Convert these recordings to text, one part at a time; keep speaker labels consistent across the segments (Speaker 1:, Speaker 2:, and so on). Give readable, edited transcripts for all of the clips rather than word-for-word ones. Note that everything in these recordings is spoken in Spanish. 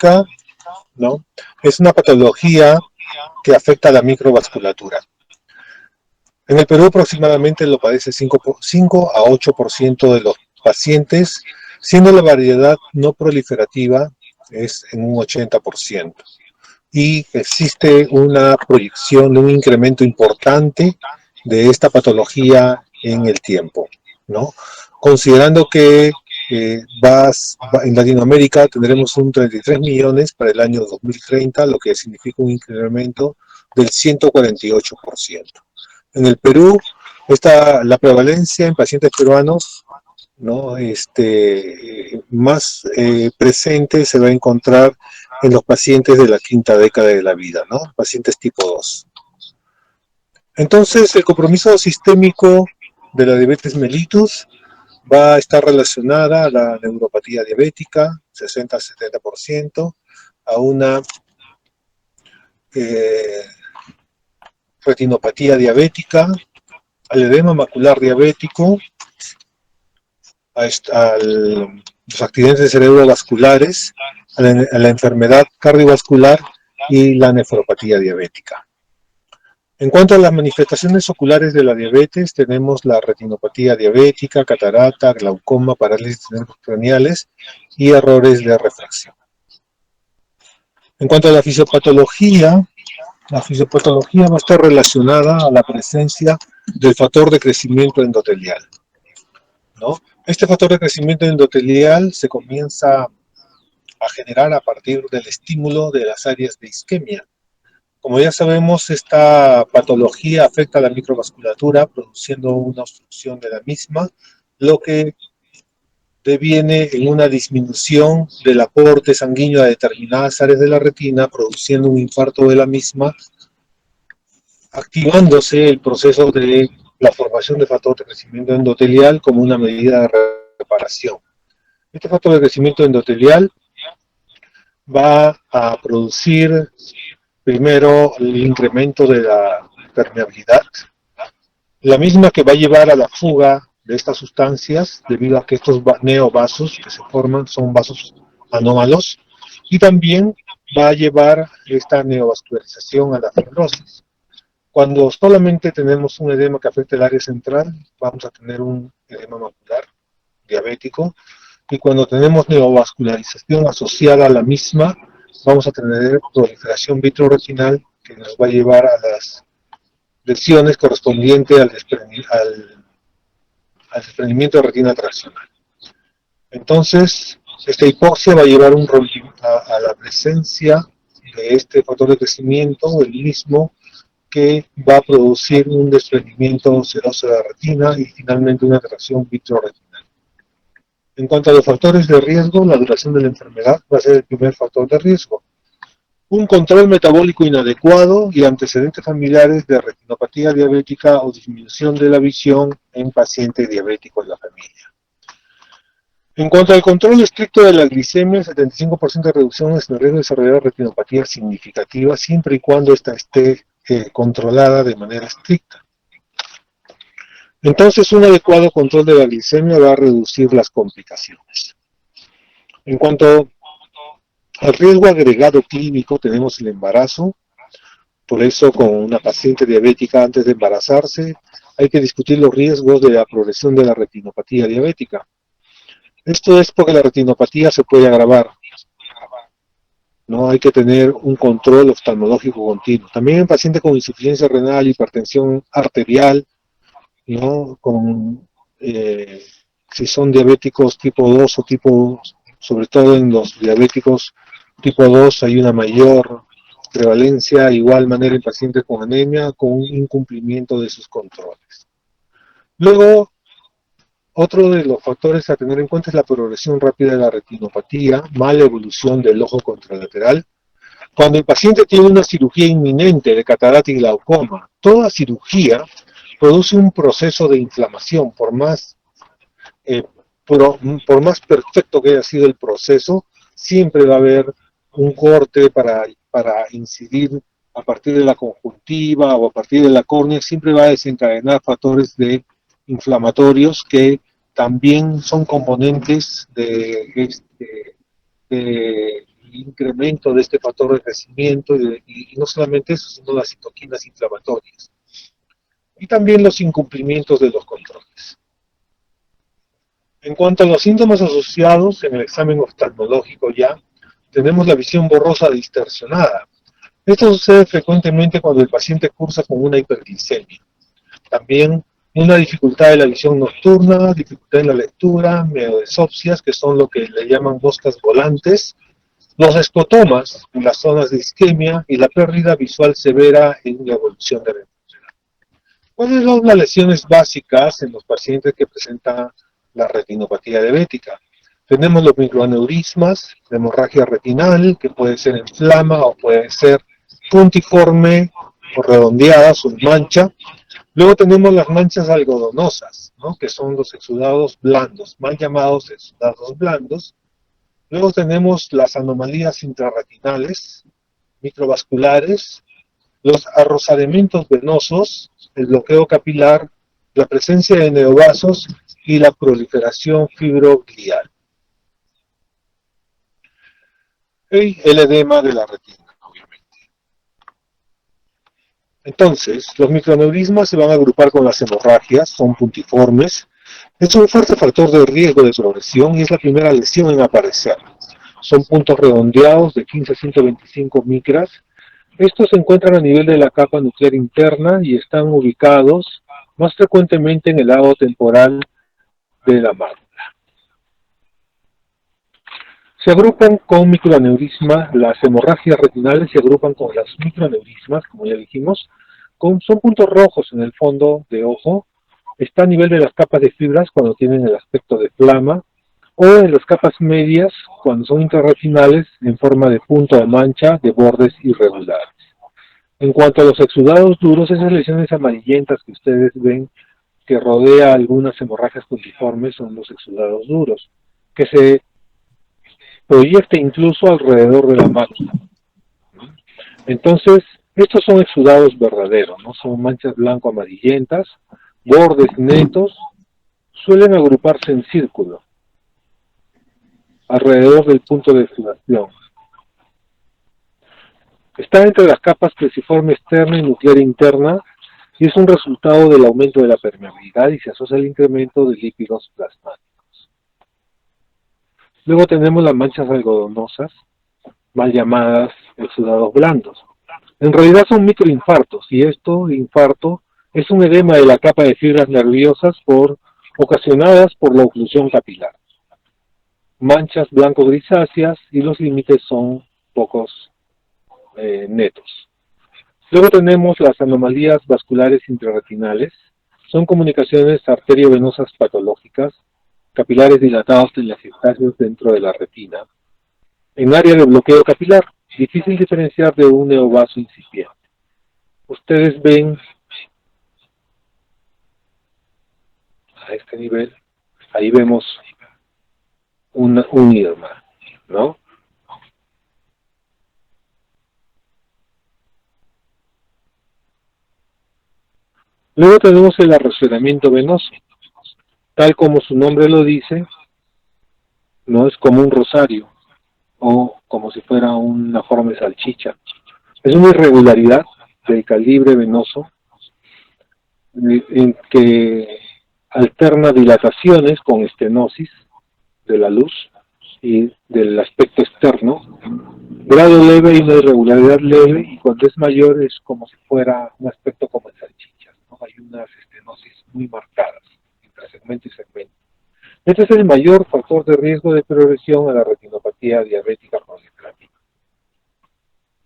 Speaker 1: diabética, ¿no? Es una patología que afecta a la microvasculatura. En el Perú aproximadamente lo padece 5 a 8% de los pacientes, siendo la variedad no proliferativa es en un 80%. Y existe una proyección de un incremento importante de esta patología en el tiempo, ¿no? Considerando que en Latinoamérica tendremos un 33 millones para el año 2030, lo que significa un incremento del 148%. En el Perú, la prevalencia en pacientes peruanos, ¿no? Más presente se va a encontrar en los pacientes de la quinta década de la vida, ¿no? Pacientes tipo 2. Entonces, el compromiso sistémico de la diabetes mellitus va a estar relacionada a la neuropatía diabética, 60-70%, a una retinopatía diabética, al edema macular diabético, a los accidentes cerebrovasculares, a la enfermedad cardiovascular y la nefropatía diabética. En cuanto a las manifestaciones oculares de la diabetes, tenemos la retinopatía diabética, catarata, glaucoma, parálisis craneales y errores de refracción. En cuanto a la fisiopatología va a estar relacionada a la presencia del factor de crecimiento endotelial, ¿no? Este factor de crecimiento endotelial se comienza a generar a partir del estímulo de las áreas de isquemia. Como ya sabemos, esta patología afecta a la microvasculatura, produciendo una obstrucción de la misma, lo que deviene en una disminución del aporte sanguíneo a determinadas áreas de la retina, produciendo un infarto de la misma, activándose el proceso de la formación de factor de crecimiento endotelial como una medida de reparación. Este factor de crecimiento endotelial va a producir primero el incremento de la permeabilidad, la misma que va a llevar a la fuga de estas sustancias debido a que estos neovasos que se forman son vasos anómalos, y también va a llevar esta neovascularización a la fibrosis. Cuando solamente tenemos un edema que afecta el área central, vamos a tener un edema macular diabético, y cuando tenemos neovascularización asociada a la misma, vamos a tener proliferación vitreoretinal que nos va a llevar a las lesiones correspondientes al desprendimiento de retina traccional. Entonces, esta hipoxia va a llevar a la presencia de este factor de crecimiento, el mismo, que va a producir un desprendimiento seroso de la retina y finalmente una atracción vitreoretinal. En cuanto a los factores de riesgo, la duración de la enfermedad va a ser el primer factor de riesgo. Un control metabólico inadecuado y antecedentes familiares de retinopatía diabética o disminución de la visión en paciente diabético en la familia. En cuanto al control estricto de la glicemia, el 75% de reducción es el riesgo de desarrollar retinopatía significativa siempre y cuando ésta esté controlada de manera estricta. Entonces, un adecuado control de la glicemia va a reducir las complicaciones. En cuanto al riesgo agregado clínico, tenemos el embarazo. Por eso, con una paciente diabética antes de embarazarse, hay que discutir los riesgos de la progresión de la retinopatía diabética. Esto es porque la retinopatía se puede agravar. No hay que tener un control oftalmológico continuo. También en pacientes con insuficiencia renal, hipertensión arterial, ¿no? Si son diabéticos tipo 2 o sobre todo en los diabéticos tipo 2 hay una mayor prevalencia, de igual manera en pacientes con anemia, con un incumplimiento de sus controles. Luego, otro de los factores a tener en cuenta es la progresión rápida de la retinopatía, mala evolución del ojo contralateral. Cuando el paciente tiene una cirugía inminente de catarata y glaucoma, toda cirugía produce un proceso de inflamación, por más perfecto que haya sido el proceso, siempre va a haber un corte para incidir a partir de la conjuntiva o a partir de la córnea, siempre va a desencadenar factores inflamatorios que también son componentes de incremento de este factor de crecimiento y no solamente eso, sino las citoquinas inflamatorias. Y también los incumplimientos de los controles. En cuanto a los síntomas asociados, en el examen oftalmológico ya, tenemos la visión borrosa distorsionada. Esto sucede frecuentemente cuando el paciente cursa con una hiperglicemia. También una dificultad de la visión nocturna, dificultad en la lectura, meodesopsias, que son lo que le llaman moscas volantes, los escotomas en las zonas de isquemia y la pérdida visual severa en la evolución de la enfermedad. ¿Cuáles son las lesiones básicas en los pacientes que presentan la retinopatía diabética? Tenemos los microaneurismas, la hemorragia retinal, que puede ser en flama o puede ser puntiforme o redondeada, su mancha. Luego tenemos las manchas algodonosas, ¿no? Que son los exudados blandos, mal llamados exudados blandos. Luego tenemos las anomalías intrarretinales, microvasculares, los arrozamientos venosos, el bloqueo capilar, la presencia de neovasos y la proliferación fibroglial. Y el edema de la retina, obviamente. Entonces, los microaneurismas se van a agrupar con las hemorragias, son puntiformes. Es un fuerte factor de riesgo de progresión y es la primera lesión en aparecer. Son puntos redondeados de 15 a 125 micras. Estos se encuentran a nivel de la capa nuclear interna y están ubicados más frecuentemente en el lado temporal de la mácula. Se agrupan con microaneurismas, las hemorragias retinales se agrupan con las microaneurismas, como ya dijimos, son puntos rojos en el fondo de ojo, está a nivel de las capas de fibras cuando tienen el aspecto de flama, o en las capas medias cuando son intrarretinales en forma de punto o mancha de bordes irregulares. En cuanto a los exudados duros, esas lesiones amarillentas que ustedes ven que rodea algunas hemorragias puntiformes son los exudados duros, que se proyecta incluso alrededor de la mácula. Entonces, estos son exudados verdaderos, ¿no? Son manchas blanco-amarillentas, bordes netos, suelen agruparse en círculo, alrededor del punto de exudación. Está entre las capas creciforme externa y nuclear interna y es un resultado del aumento de la permeabilidad y se asocia al incremento de lípidos plasmáticos. Luego tenemos las manchas algodonosas, mal llamadas exudados blandos. En realidad son microinfartos y infarto, es un edema de la capa de fibras nerviosas ocasionadas por la oclusión capilar. Manchas blanco-grisáceas y los límites son pocos netos. Luego tenemos las anomalías vasculares intrarretinales, son comunicaciones arteriovenosas patológicas, capilares dilatados en las estancias dentro de la retina. En área de bloqueo capilar, difícil diferenciar de un neovaso incipiente. Ustedes ven a este nivel, ahí vemos un irma, ¿no? Luego tenemos el arroceramiento venoso. Tal como su nombre lo dice, no es como un rosario o como si fuera una forma de salchicha. Es una irregularidad del calibre venoso en que alterna dilataciones con estenosis de la luz y del aspecto externo, grado leve y una irregularidad leve, y cuando es mayor es como si fuera un aspecto como en salchichas, ¿no? Hay unas estenosis muy marcadas entre segmento y segmento. Este es el mayor factor de riesgo de progresión a la retinopatía diabética proliferativa.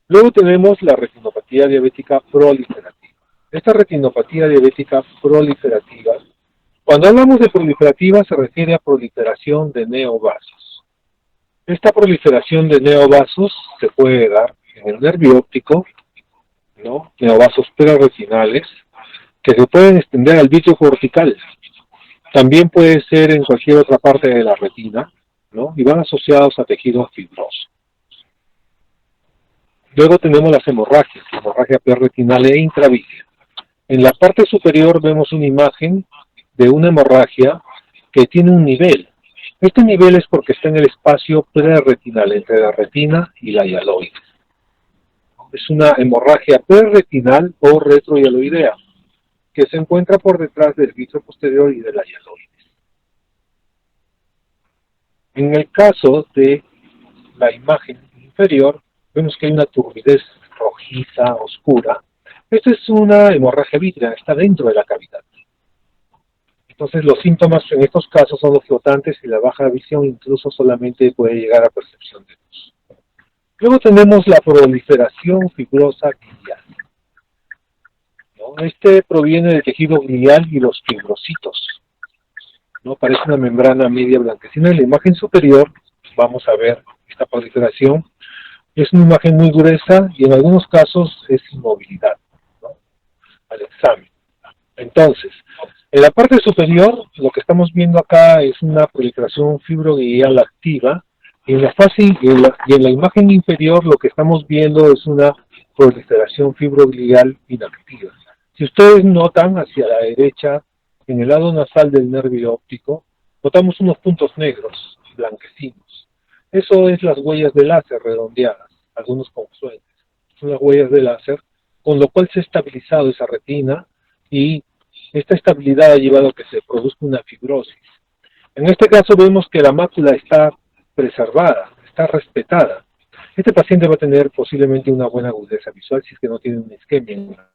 Speaker 1: Luego tenemos la retinopatía diabética proliferativa. Esta retinopatía diabética proliferativa, cuando hablamos de proliferativa se refiere a proliferación de neovasos. Esta proliferación de neovasos se puede dar en el nervio óptico, ¿no? Neovasos preretinales, que se pueden extender al vitrio cortical. También puede ser en cualquier otra parte de la retina, ¿no? Y van asociados a tejido fibroso. Luego tenemos las hemorragias, la hemorragia preretinal e intravítrea. En la parte superior vemos una imagen de una hemorragia que tiene un nivel. Este nivel es porque está en el espacio preretinal, entre la retina y la hialoide. Es una hemorragia preretinal o retrohialoidea, que se encuentra por detrás del vitro posterior y de la hialoide. En el caso de la imagen inferior, vemos que hay una turbidez rojiza, oscura. Esta es una hemorragia vítrea, está dentro de la cavidad. Entonces los síntomas en estos casos son los flotantes y la baja visión, incluso solamente puede llegar a percepción de luz. Luego tenemos la proliferación fibrosa glial, ¿no? Este proviene del tejido glial y los fibrocitos, ¿no? Parece una membrana media blanquecina. En la imagen superior vamos a ver esta proliferación. Es una imagen muy gruesa y en algunos casos es inmovilidad, ¿no? Al examen. Entonces, en la parte superior, lo que estamos viendo acá es una proliferación fibroglial activa, y en la fase y en la imagen inferior lo que estamos viendo es una proliferación fibroglial inactiva. Si ustedes notan hacia la derecha, en el lado nasal del nervio óptico, notamos unos puntos negros, blanquecinos. Eso es las huellas de láser redondeadas, algunos confluentes. Son las huellas de láser, con lo cual se ha estabilizado esa retina y esta estabilidad ha llevado a que se produzca una fibrosis. En este caso vemos que la mácula está preservada, está respetada. Este paciente va a tener posiblemente una buena agudeza visual si es que no tiene una isquemia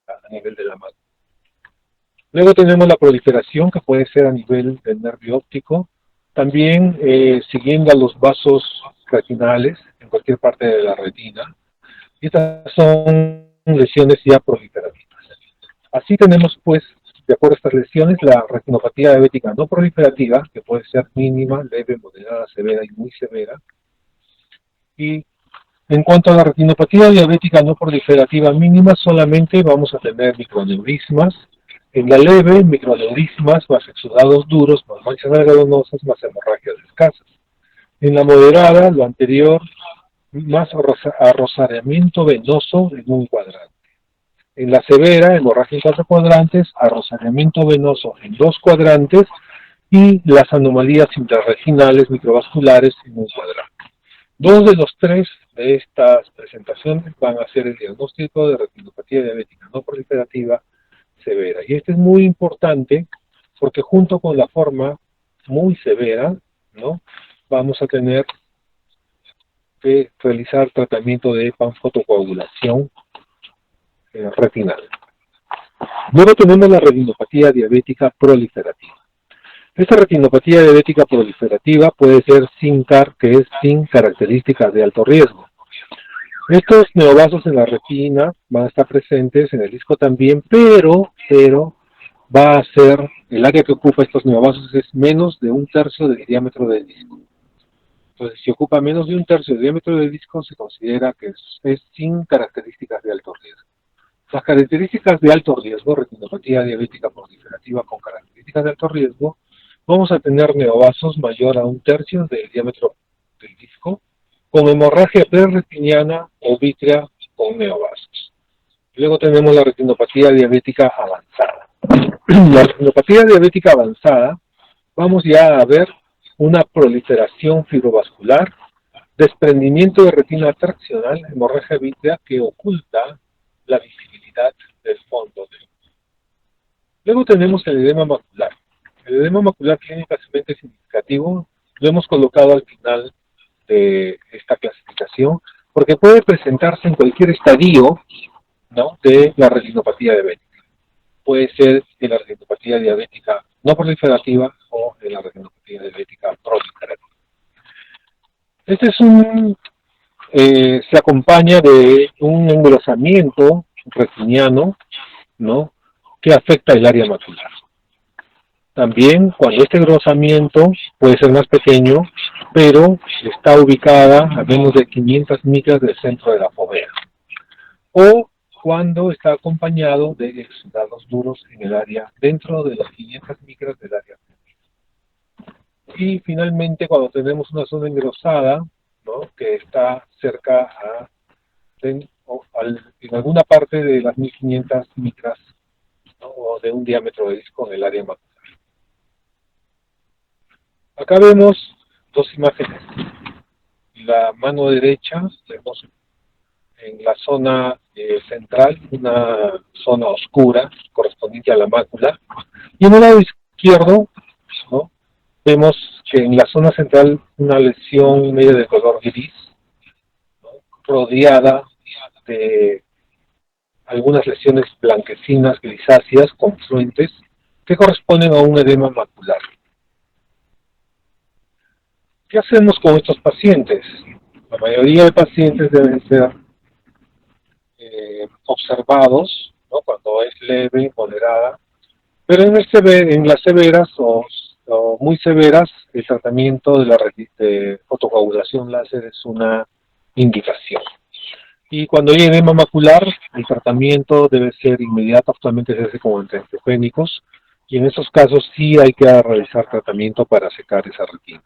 Speaker 1: a nivel de la mácula. Luego tenemos la proliferación, que puede ser a nivel del nervio óptico, también siguiendo a los vasos retinales en cualquier parte de la retina. Y estas son lesiones ya proliferativas. Así tenemos, pues, de acuerdo a estas lesiones, la retinopatía diabética no proliferativa, que puede ser mínima, leve, moderada, severa y muy severa. Y en cuanto a la retinopatía diabética no proliferativa mínima, solamente vamos a tener microneurismas. En la leve, microneurismas más exudados duros, más manchas algodonosas, más hemorragias escasas. En la moderada, lo anterior, más arrozamiento venoso en un cuadrante. En la severa, hemorragia en 4 cuadrantes, arrozamiento venoso en 2 cuadrantes y las anomalías intrarretinales microvasculares en un cuadrante. 2 de los 3 de estas presentaciones van a ser el diagnóstico de retinopatía diabética no proliferativa severa. Y este es muy importante porque junto con la forma muy severa, ¿no?, vamos a tener que realizar tratamiento de panfotocoagulación retinal. Luego tenemos la retinopatía diabética proliferativa. Esta retinopatía diabética proliferativa puede ser sin CAR, que es sin características de alto riesgo. Estos neovasos en la retina van a estar presentes, en el disco también, pero va a ser, el área que ocupa estos neovasos es menos de 1/3 del diámetro del disco. Entonces, si ocupa menos de 1/3 del diámetro del disco, se considera que es sin características de alto riesgo. Las características de alto riesgo, retinopatía diabética proliferativa con características de alto riesgo, vamos a tener neovasos mayor a 1/3 del diámetro del disco, con hemorragia preretiniana o vítrea con neovasos. Luego tenemos la retinopatía diabética avanzada. La retinopatía diabética avanzada, vamos ya a ver una proliferación fibrovascular, desprendimiento de retina traccional, hemorragia vítrea que oculta la visibilidad del fondo. Luego tenemos el edema macular. El edema macular clínicamente significativo lo hemos colocado al final de esta clasificación porque puede presentarse en cualquier estadio, ¿no?, de la retinopatía diabética. Puede ser en la retinopatía diabética no proliferativa o en la retinopatía diabética proliferativa. Este es se acompaña de un engrosamiento retiniano, ¿no?, que afecta el área macular. También cuando este engrosamiento puede ser más pequeño, pero está ubicada a menos de 500 micras del centro de la fovea. O cuando está acompañado de exudados duros en el área, dentro de las 500 micras del área. Y finalmente cuando tenemos una zona engrosada, ¿no?, que está cerca en alguna parte de las 1500 micras, ¿no?, o de un diámetro de disco en el área macular. Acá vemos dos imágenes. La mano derecha vemos en la zona central una zona oscura correspondiente a la mácula, y en el lado izquierdo, ¿no?, vemos que en la zona central una lesión media de color gris, ¿no?, rodeada de algunas lesiones blanquecinas, grisáceas, confluentes, que corresponden a un edema macular. ¿Qué hacemos con estos pacientes? La mayoría de pacientes deben ser observados, ¿no?, cuando es leve, moderada, pero en las severas o muy severas, el tratamiento de fotocoagulación láser es una indicación. Y cuando hay edema macular, el tratamiento debe ser inmediato, actualmente se hace con antiangiogénicos, y en esos casos sí hay que realizar tratamiento para secar esa retina.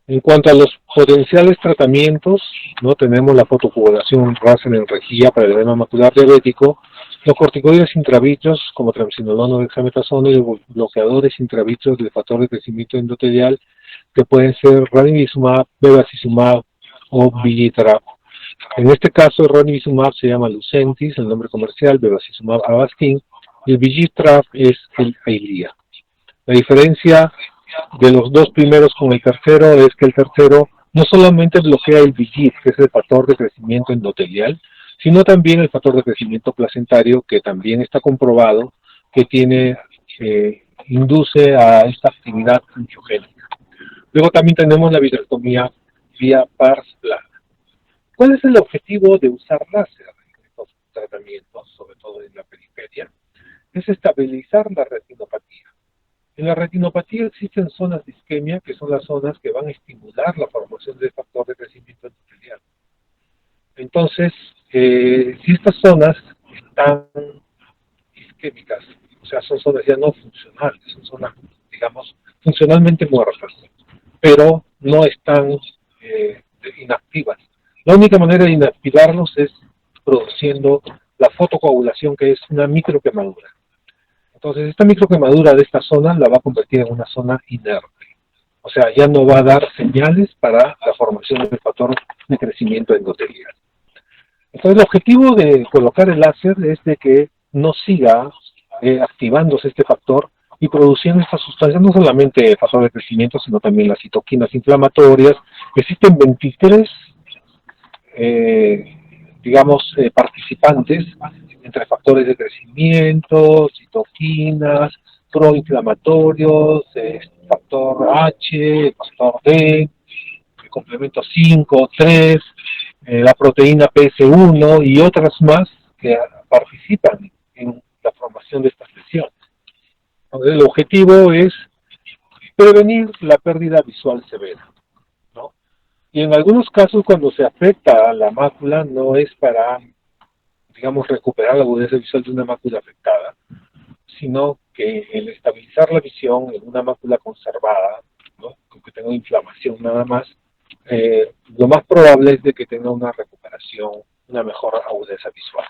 Speaker 1: En cuanto a los potenciales tratamientos, no tenemos la fotocoagulación láser en rejilla para el edema macular diabético, los corticoides intravítreos como triamcinolona o dexametasona y los bloqueadores intravítreos del factor de crecimiento endotelial, que pueden ser ranibizumab, bevacizumab o Vigitrap. En este caso, el ranibizumab se llama Lucentis, el nombre comercial, bevacizumab Avastin, y el Vigitrap es el Eylea. La diferencia de los dos primeros con el tercero es que el tercero no solamente bloquea el VIGIT, que es el factor de crecimiento endotelial, sino también el factor de crecimiento placentario, que también está comprobado que induce a esta actividad angiogénica. Luego también tenemos la vitrectomía vía pars plana. ¿Cuál es el objetivo de usar láser en estos tratamientos, sobre todo en la periferia? Es estabilizar la retinopatía. En la retinopatía existen zonas de isquemia, que son las zonas que van a estimular la formación del factor de crecimiento endotelial. Entonces, si estas zonas están isquémicas, o sea, son zonas ya no funcionales, son zonas, digamos, funcionalmente muertas, pero no están inactivas. La única manera de inactivarlos es produciendo la fotocoagulación, que es una microquemadura. Entonces, esta microquemadura de esta zona la va a convertir en una zona inerte. O sea, ya no va a dar señales para la formación del factor de crecimiento endotelial. Entonces, el objetivo de colocar el láser es de que no siga activándose este factor y produciendo estas sustancias, no solamente el factor de crecimiento, sino también las citoquinas inflamatorias. Existen 23 participantes entre factores de crecimiento, citoquinas, proinflamatorios, factor H, factor D, el complemento 5, 3, la proteína PS1 y otras más que participan en la formación de estas lesiones. El objetivo es prevenir la pérdida visual severa, ¿no? Y en algunos casos, cuando se afecta a la mácula, no es para, digamos, recuperar la agudeza visual de una mácula afectada, sino que el estabilizar la visión en una mácula conservada, ¿no?, que tenga inflamación nada más, lo más probable es de que tenga una recuperación, una mejor agudeza visual.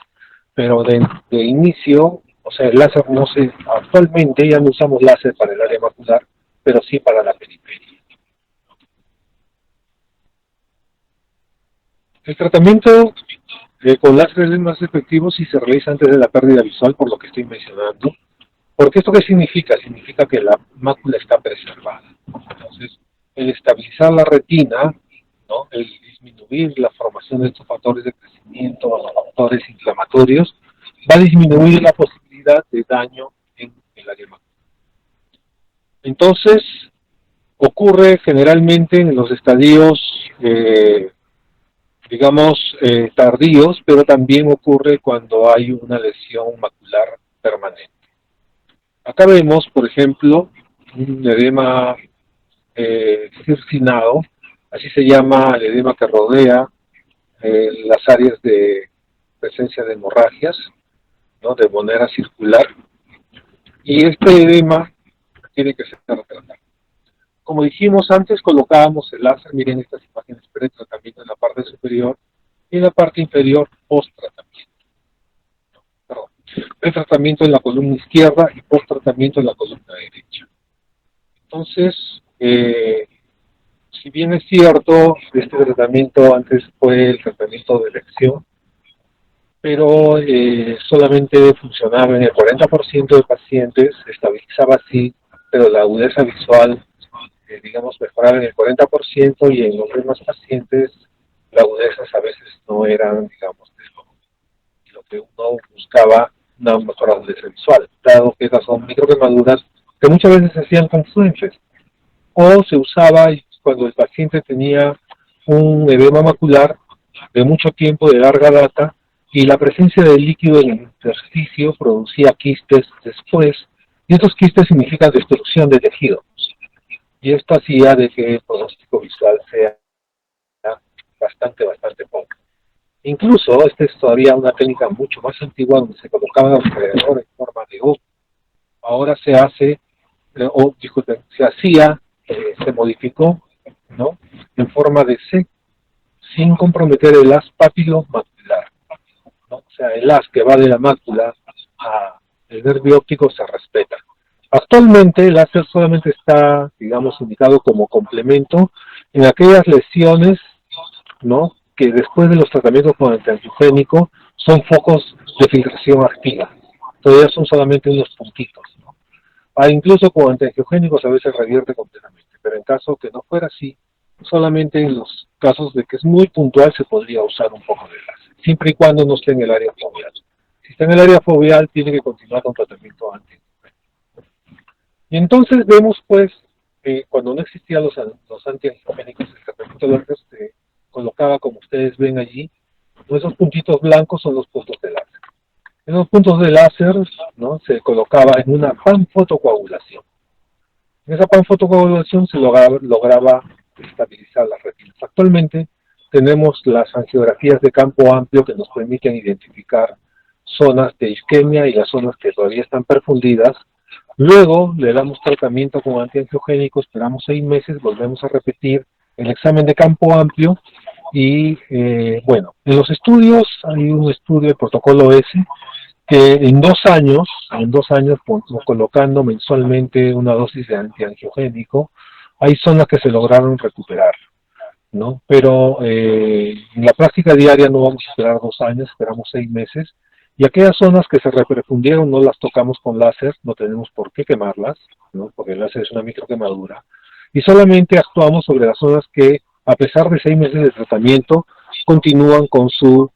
Speaker 1: Pero de inicio, o sea, el láser actualmente ya no usamos láser para el área macular, pero sí para la periferia. El tratamiento con láser es más efectivo si se realiza antes de la pérdida visual, por lo que estoy mencionando. Porque ¿esto qué significa? Significa que la mácula está preservada. Entonces, el estabilizar la retina, ¿no?, el disminuir la formación de estos factores de crecimiento o los factores inflamatorios, va a disminuir la posibilidad de daño en el área macular. Entonces, ocurre generalmente en los estadios tardíos, pero también ocurre cuando hay una lesión macular permanente. Acá vemos, por ejemplo, un edema circinado, así se llama el edema que rodea las áreas de presencia de hemorragias, ¿no?, de manera circular, y este edema tiene que ser tratado. Como dijimos antes, colocábamos el láser, miren estas imágenes pre-tratamiento en la parte superior y en la parte inferior post-tratamiento. Perdón, pre-tratamiento en la columna izquierda y post-tratamiento en la columna derecha. Entonces, Eh, si bien es cierto, este tratamiento antes fue el tratamiento de elección, pero solamente funcionaba en el 40% de pacientes, se estabilizaba así, pero la agudeza visual, digamos, mejoraba en el 40% y en los demás pacientes las agudezas a veces no eran, digamos, de lo que uno buscaba, una mejor agudeza visual, dado que estas son microquemaduras que muchas veces se hacían confluentes, o se usaba cuando el paciente tenía un edema macular de mucho tiempo, de larga data, y la presencia de líquido en el intersticio producía quistes después, y estos quistes significan destrucción de tejido, y esto hacía de que el pronóstico visual sea bastante poco. Incluso, esta es todavía una técnica mucho más antigua donde se colocaban alrededor en forma de O. Ahora se hace, o disculpen, se hacía, se modificó, ¿no? En forma de C, sin comprometer el haz papilomacular, ¿no? O sea, el haz que va de la mácula al nervio óptico se respeta. Actualmente el láser solamente está, digamos, indicado como complemento en aquellas lesiones, ¿no?, que después de los tratamientos con antiangiogénico son focos de filtración activa. Todavía son solamente unos puntitos, ¿no? Incluso con antiangiogénicos a veces revierte completamente, pero en caso que no fuera así, solamente en los casos de que es muy puntual se podría usar un poco de láser, siempre y cuando no esté en el área foveal. Si está en el área foveal, tiene que continuar con tratamiento antiangiogénico. Y entonces vemos, pues, cuando no existían los antiangiogénicos, el tratamiento de láser se colocaba, como ustedes ven allí, esos puntitos blancos son los puntos de láser. Esos puntos de láser, ¿no?, se colocaba en una panfotocoagulación. En esa panfotocoagulación se lograba estabilizar las retinas. Actualmente tenemos las angiografías de campo amplio que nos permiten identificar zonas de isquemia y las zonas que todavía están perfundidas. Luego le damos tratamiento con antiangiogénico, esperamos 6 meses, volvemos a repetir el examen de campo amplio y bueno, en los estudios hay un estudio, el protocolo S, que en 2 años colocando mensualmente una dosis de antiangiogénico, hay zonas que se lograron recuperar, ¿no? Pero en la práctica diaria no vamos a esperar 2 años, esperamos 6 meses, y aquellas zonas que se reperfundieron no las tocamos con láser, no tenemos por qué quemarlas, ¿no?, porque el láser es una microquemadura, y solamente actuamos sobre las zonas que, a pesar de 6 meses de tratamiento, continúan con su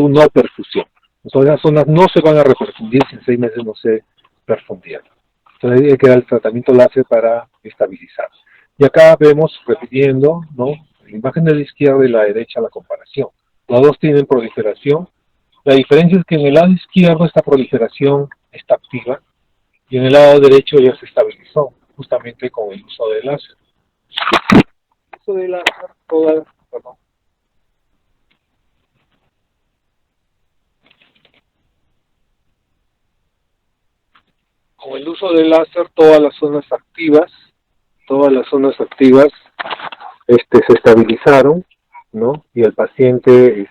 Speaker 1: no perfusión. Entonces las zonas no se van a reperfundir si en 6 meses no se perfundieron. Entonces hay que dar el tratamiento láser para estabilizar. Y acá vemos, repitiendo, ¿no?, la imagen de la izquierda y la derecha, la comparación. Los dos tienen proliferación. La diferencia es que en el lado izquierdo esta proliferación está activa y en el lado derecho ya se estabilizó, justamente con el uso del láser. El uso del láser, perdón, con el uso del láser todas las zonas activas se estabilizaron, ¿no? Y el paciente,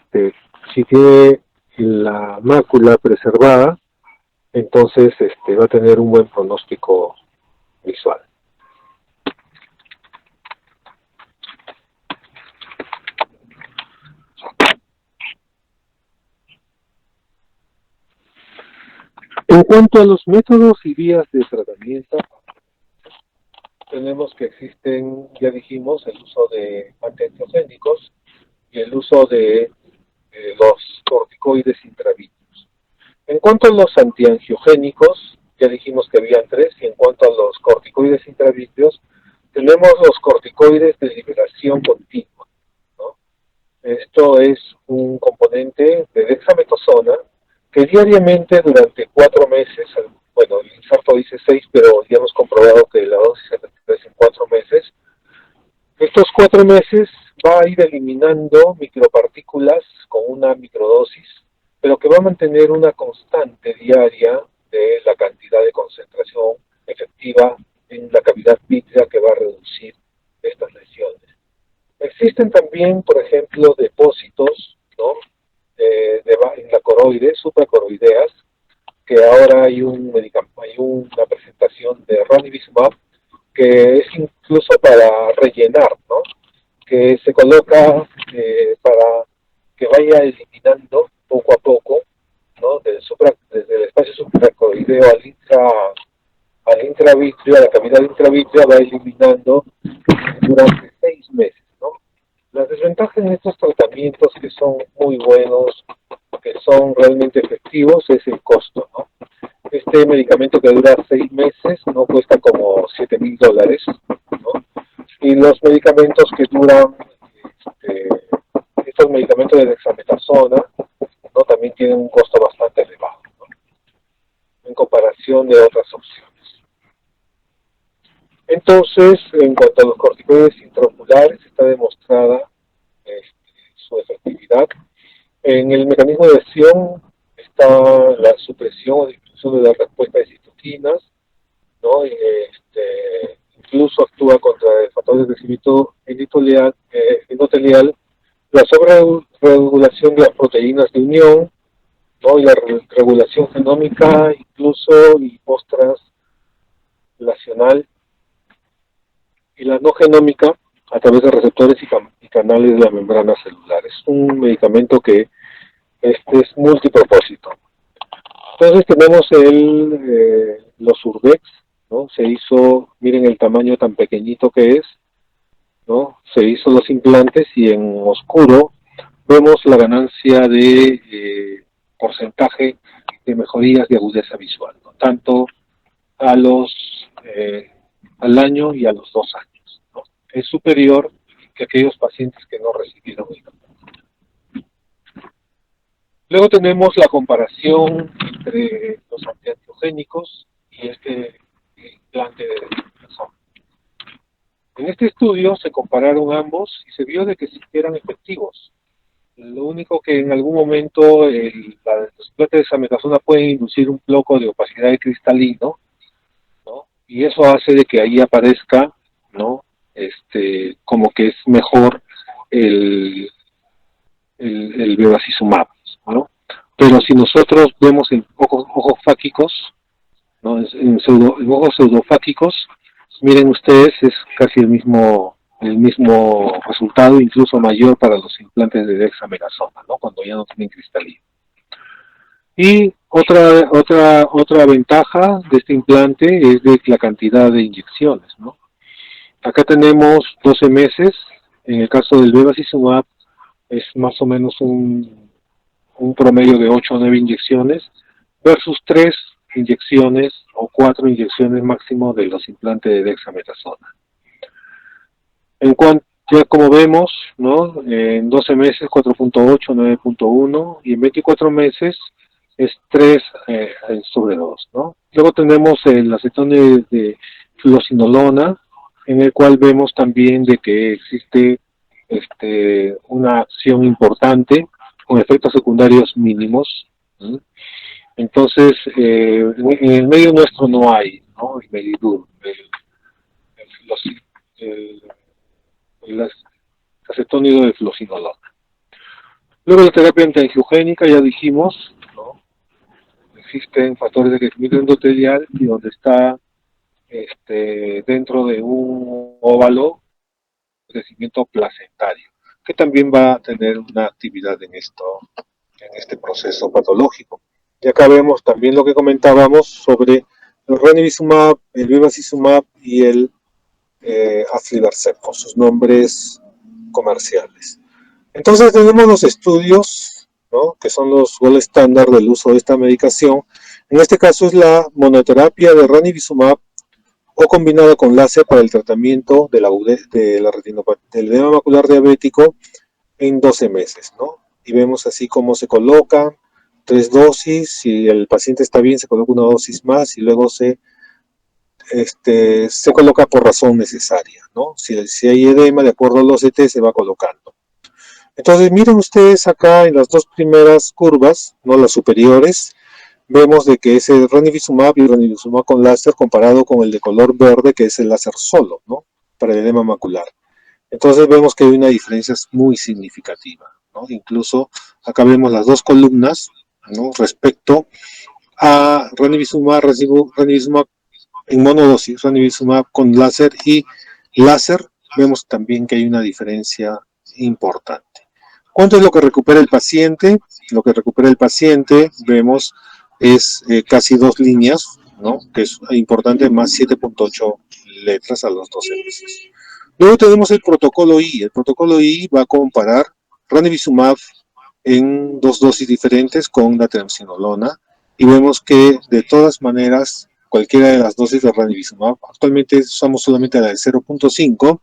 Speaker 1: si tiene la mácula preservada, entonces va a tener un buen pronóstico visual. En cuanto a los métodos y vías de tratamiento, tenemos que existen, ya dijimos, el uso de antiangiogénicos y el uso de los corticoides intravítreos. En cuanto a los antiangiogénicos, ya dijimos que había 3, y en cuanto a los corticoides intravítreos, tenemos los corticoides de liberación continua, ¿no? Esto es un componente de dexametasona que diariamente durante 4 meses, bueno, el inserto dice 6, pero ya hemos comprobado que la dosis se realiza en 4 meses. Estos 4 meses va a ir eliminando micropartículas con una microdosis, pero que va a mantener una constante diaria de la cantidad de concentración efectiva en la cavidad vítrea que va a reducir estas lesiones. Existen también, por ejemplo, depósitos, ¿no?, en la coroide, supracoroideas, que ahora hay hay una presentación de ranibizumab que es incluso para rellenar, ¿no? Que se coloca para que vaya eliminando poco a poco, ¿no? Desde el espacio supracoroideo al intravítrea, a la cavidad intravítrea, va eliminando durante 6 meses, ¿no? Las desventajas en estos tratamientos, que son muy buenos, que son realmente efectivos, es el costo, ¿no? Este medicamento, que dura 6 meses, no cuesta como $7,000, ¿no? Y los medicamentos que duran, este, estos medicamentos de dexametasona, ¿no? También tienen un costo bastante elevado, ¿no? En comparación de otras opciones. Entonces, en cuanto a los corticoides intraoculares, está demostrada su efectividad. En el mecanismo de acción está la supresión o disminución de la respuesta de citoquinas, ¿no? Incluso actúa contra el factor de crecimiento endotelial, la sobreregulación de las proteínas de unión, ¿no? Y la regulación genómica, incluso y post-translacional, y la no genómica a través de receptores y canales de la membrana celular. Es un medicamento que es multipropósito. Entonces tenemos los Urbex, ¿no? Se hizo, miren el tamaño tan pequeñito que es, ¿no? Se hizo los implantes, y en oscuro vemos la ganancia de porcentaje de mejorías de agudeza visual, ¿no? Tanto a al año y a los 2 años, ¿no? Es superior que aquellos pacientes que no recibieron medicamento. Luego tenemos la comparación entre los antiangiogénicos y este implante de dexametasona. En este estudio se compararon ambos y se vio de que sí eran efectivos. Lo único que en algún momento los implantes de dexametasona pueden inducir un poco de opacidad de cristalino, ¿no? Y eso hace de que ahí aparezca, ¿no? Como que es mejor el, el bevacizumab, ¿no? Pero si nosotros vemos en ojos fáquicos, ¿no? En ojos pseudofáquicos, miren ustedes, es casi el mismo resultado, incluso mayor para los implantes de dexametasona, ¿no? Cuando ya no tienen cristalino. Y otra ventaja de este implante es de la cantidad de inyecciones, ¿no? Acá tenemos 12 meses. En el caso del bevacizumab es más o menos un promedio de 8 o 9 inyecciones versus 3 inyecciones o 4 inyecciones máximo de los implantes de dexametasona. En cuanto, ya como vemos, ¿no? En 12 meses 4.8, 9.1, y en 24 meses es 3 sobre 2, ¿no? Luego tenemos el acetón de fluocinolona, en el cual vemos también de que existe una acción importante con efectos secundarios mínimos, ¿sí? Entonces, en el medio nuestro no hay, ¿no? El Medidur, el acetónido de fluocinolona. Luego la terapia antiangiogénica, ya dijimos, ¿no? Existen factores de crecimiento endotelial, y donde está dentro de un óvalo, crecimiento placentario, que también va a tener una actividad en este proceso patológico. Y acá vemos también lo que comentábamos sobre el ranibizumab, el bevacizumab y el aflibercept, con sus nombres comerciales. Entonces tenemos los estudios, ¿no? Que son los gold estándar del uso de esta medicación. En este caso es la monoterapia de ranibizumab o combinada con láser para el tratamiento de del edema macular diabético en 12 meses, ¿no? Y vemos así cómo se colocan 3 dosis. Si el paciente está bien, se coloca una dosis más, y luego se coloca por razón necesaria, ¿no? Si hay edema, de acuerdo al OCT, se va colocando. Entonces, miren ustedes acá en las dos primeras curvas, ¿no? Las superiores, vemos de que es el ranibizumab y ranibizumab con láser comparado con el de color verde, que es el láser solo, ¿no? Para el edema macular. Entonces vemos que hay una diferencia muy significativa, ¿no? Incluso acá vemos las dos columnas, ¿no? Respecto a ranibizumab en monodosis, ranibizumab con láser y láser, vemos también que hay una diferencia importante. ¿Cuánto es lo que recupera el paciente? Lo que recupera el paciente, vemos, es casi 2 líneas, ¿no? Que es importante, más 7.8 letras a los 12 meses. Luego tenemos el protocolo I. El protocolo I va a comparar ranibizumab en 2 dosis diferentes con la triamcinolona y vemos que de todas maneras cualquiera de las dosis de ranibizumab, actualmente usamos solamente la de 0.5,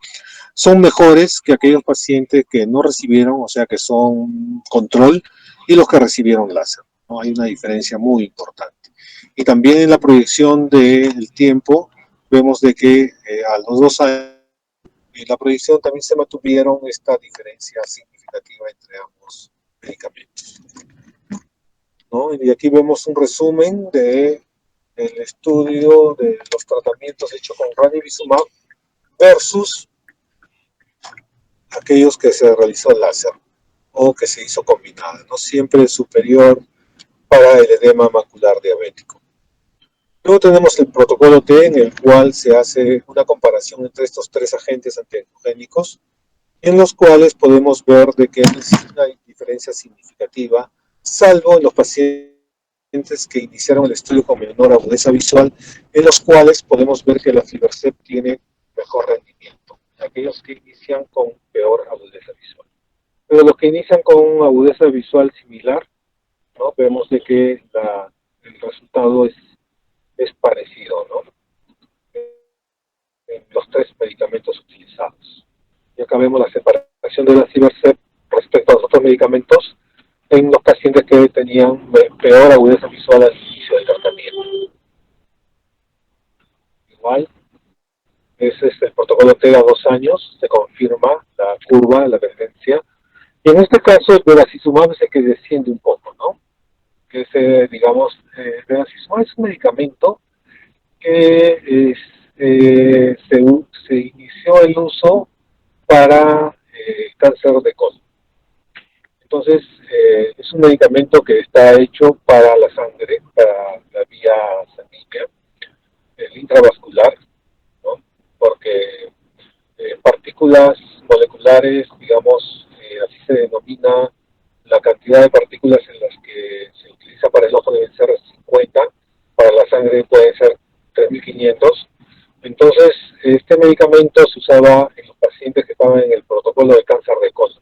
Speaker 1: son mejores que aquellos pacientes que no recibieron, o sea que son control, y los que recibieron láser, ¿no? Hay una diferencia muy importante. Y también en la proyección del tiempo, vemos de que a los 2 años, en la proyección también se mantuvieron esta diferencia significativa entre ambos medicamentos, ¿no? Y aquí vemos un resumen del estudio de los tratamientos hechos con ranibizumab versus aquellos que se realizó láser o que se hizo combinada, ¿no? Siempre superior para el edema macular diabético. Luego tenemos el protocolo T, en el cual se hace una comparación entre estos 3 agentes antiangiogénicos, en los cuales podemos ver de que no existe una diferencia significativa, salvo en los pacientes que iniciaron el estudio con menor agudeza visual, en los cuales podemos ver que la aflibercept tiene mejor rendimiento, aquellos que inician con peor agudeza visual. Pero los que inician con agudeza visual similar, ¿no? Vemos de que el resultado es parecido, ¿no? En los 3 medicamentos utilizados. Y acá vemos la separación de la aflibercept respecto a los otros medicamentos en los pacientes que tenían peor agudeza visual al inicio del tratamiento. Igual, ese es el protocolo T a 2 años, se confirma la curva, la tendencia. Y en este caso, el bevacizumab es el que desciende un poco, ¿no? Que es, digamos, bevacizumab es un medicamento que se inició el uso para cáncer de colon. Entonces, es un medicamento que está hecho para la sangre, para la vía sanguínea, el intravascular, ¿no? Porque partículas moleculares, digamos, así se denomina la cantidad de partículas en las que se utiliza para el ojo deben ser 50, para la sangre pueden ser 3.500. Entonces, este medicamento se usaba en los pacientes que estaban en el protocolo de cáncer de colon.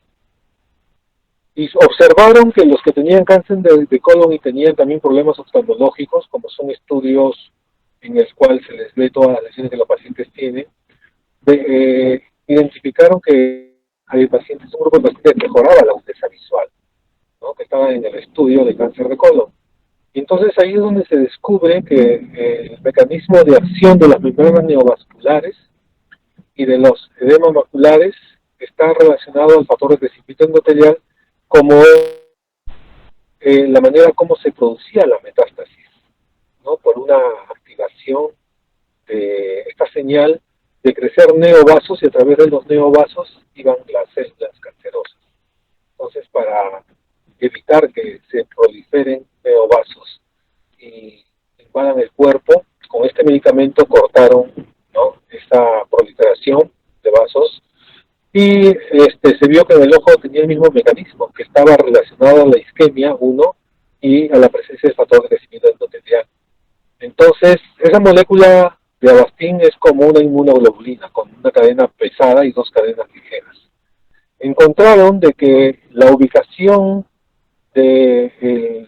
Speaker 1: Y observaron que los que tenían cáncer de colon y tenían también problemas oftalmológicos, como son estudios en el cual se les ve todas las lesiones que los pacientes tienen, identificaron que hay pacientes, un grupo de pacientes que mejoraba la agudeza visual, ¿no? Que estaban en el estudio de cáncer de colon. Y entonces ahí es donde se descubre que el mecanismo de acción de las membranas neovasculares y de los edemas maculares está relacionado al factor de crecimiento endotelial como la manera como se producía la metástasis, ¿no? Por una activación de esta señal de crecer neovasos y a través de los neovasos iban las células cancerosas. Entonces, para evitar que se proliferen neovasos y invadan el cuerpo, con este medicamento cortaron, ¿no?, esa proliferación de vasos y se vio que en el ojo tenía el mismo mecanismo, que estaba relacionado a la isquemia, uno, y a la presencia del factor de crecimiento endotelial. Entonces, esa molécula de Avastin es como una inmunoglobulina, con una cadena pesada y 2 cadenas ligeras. Encontraron de que la ubicación de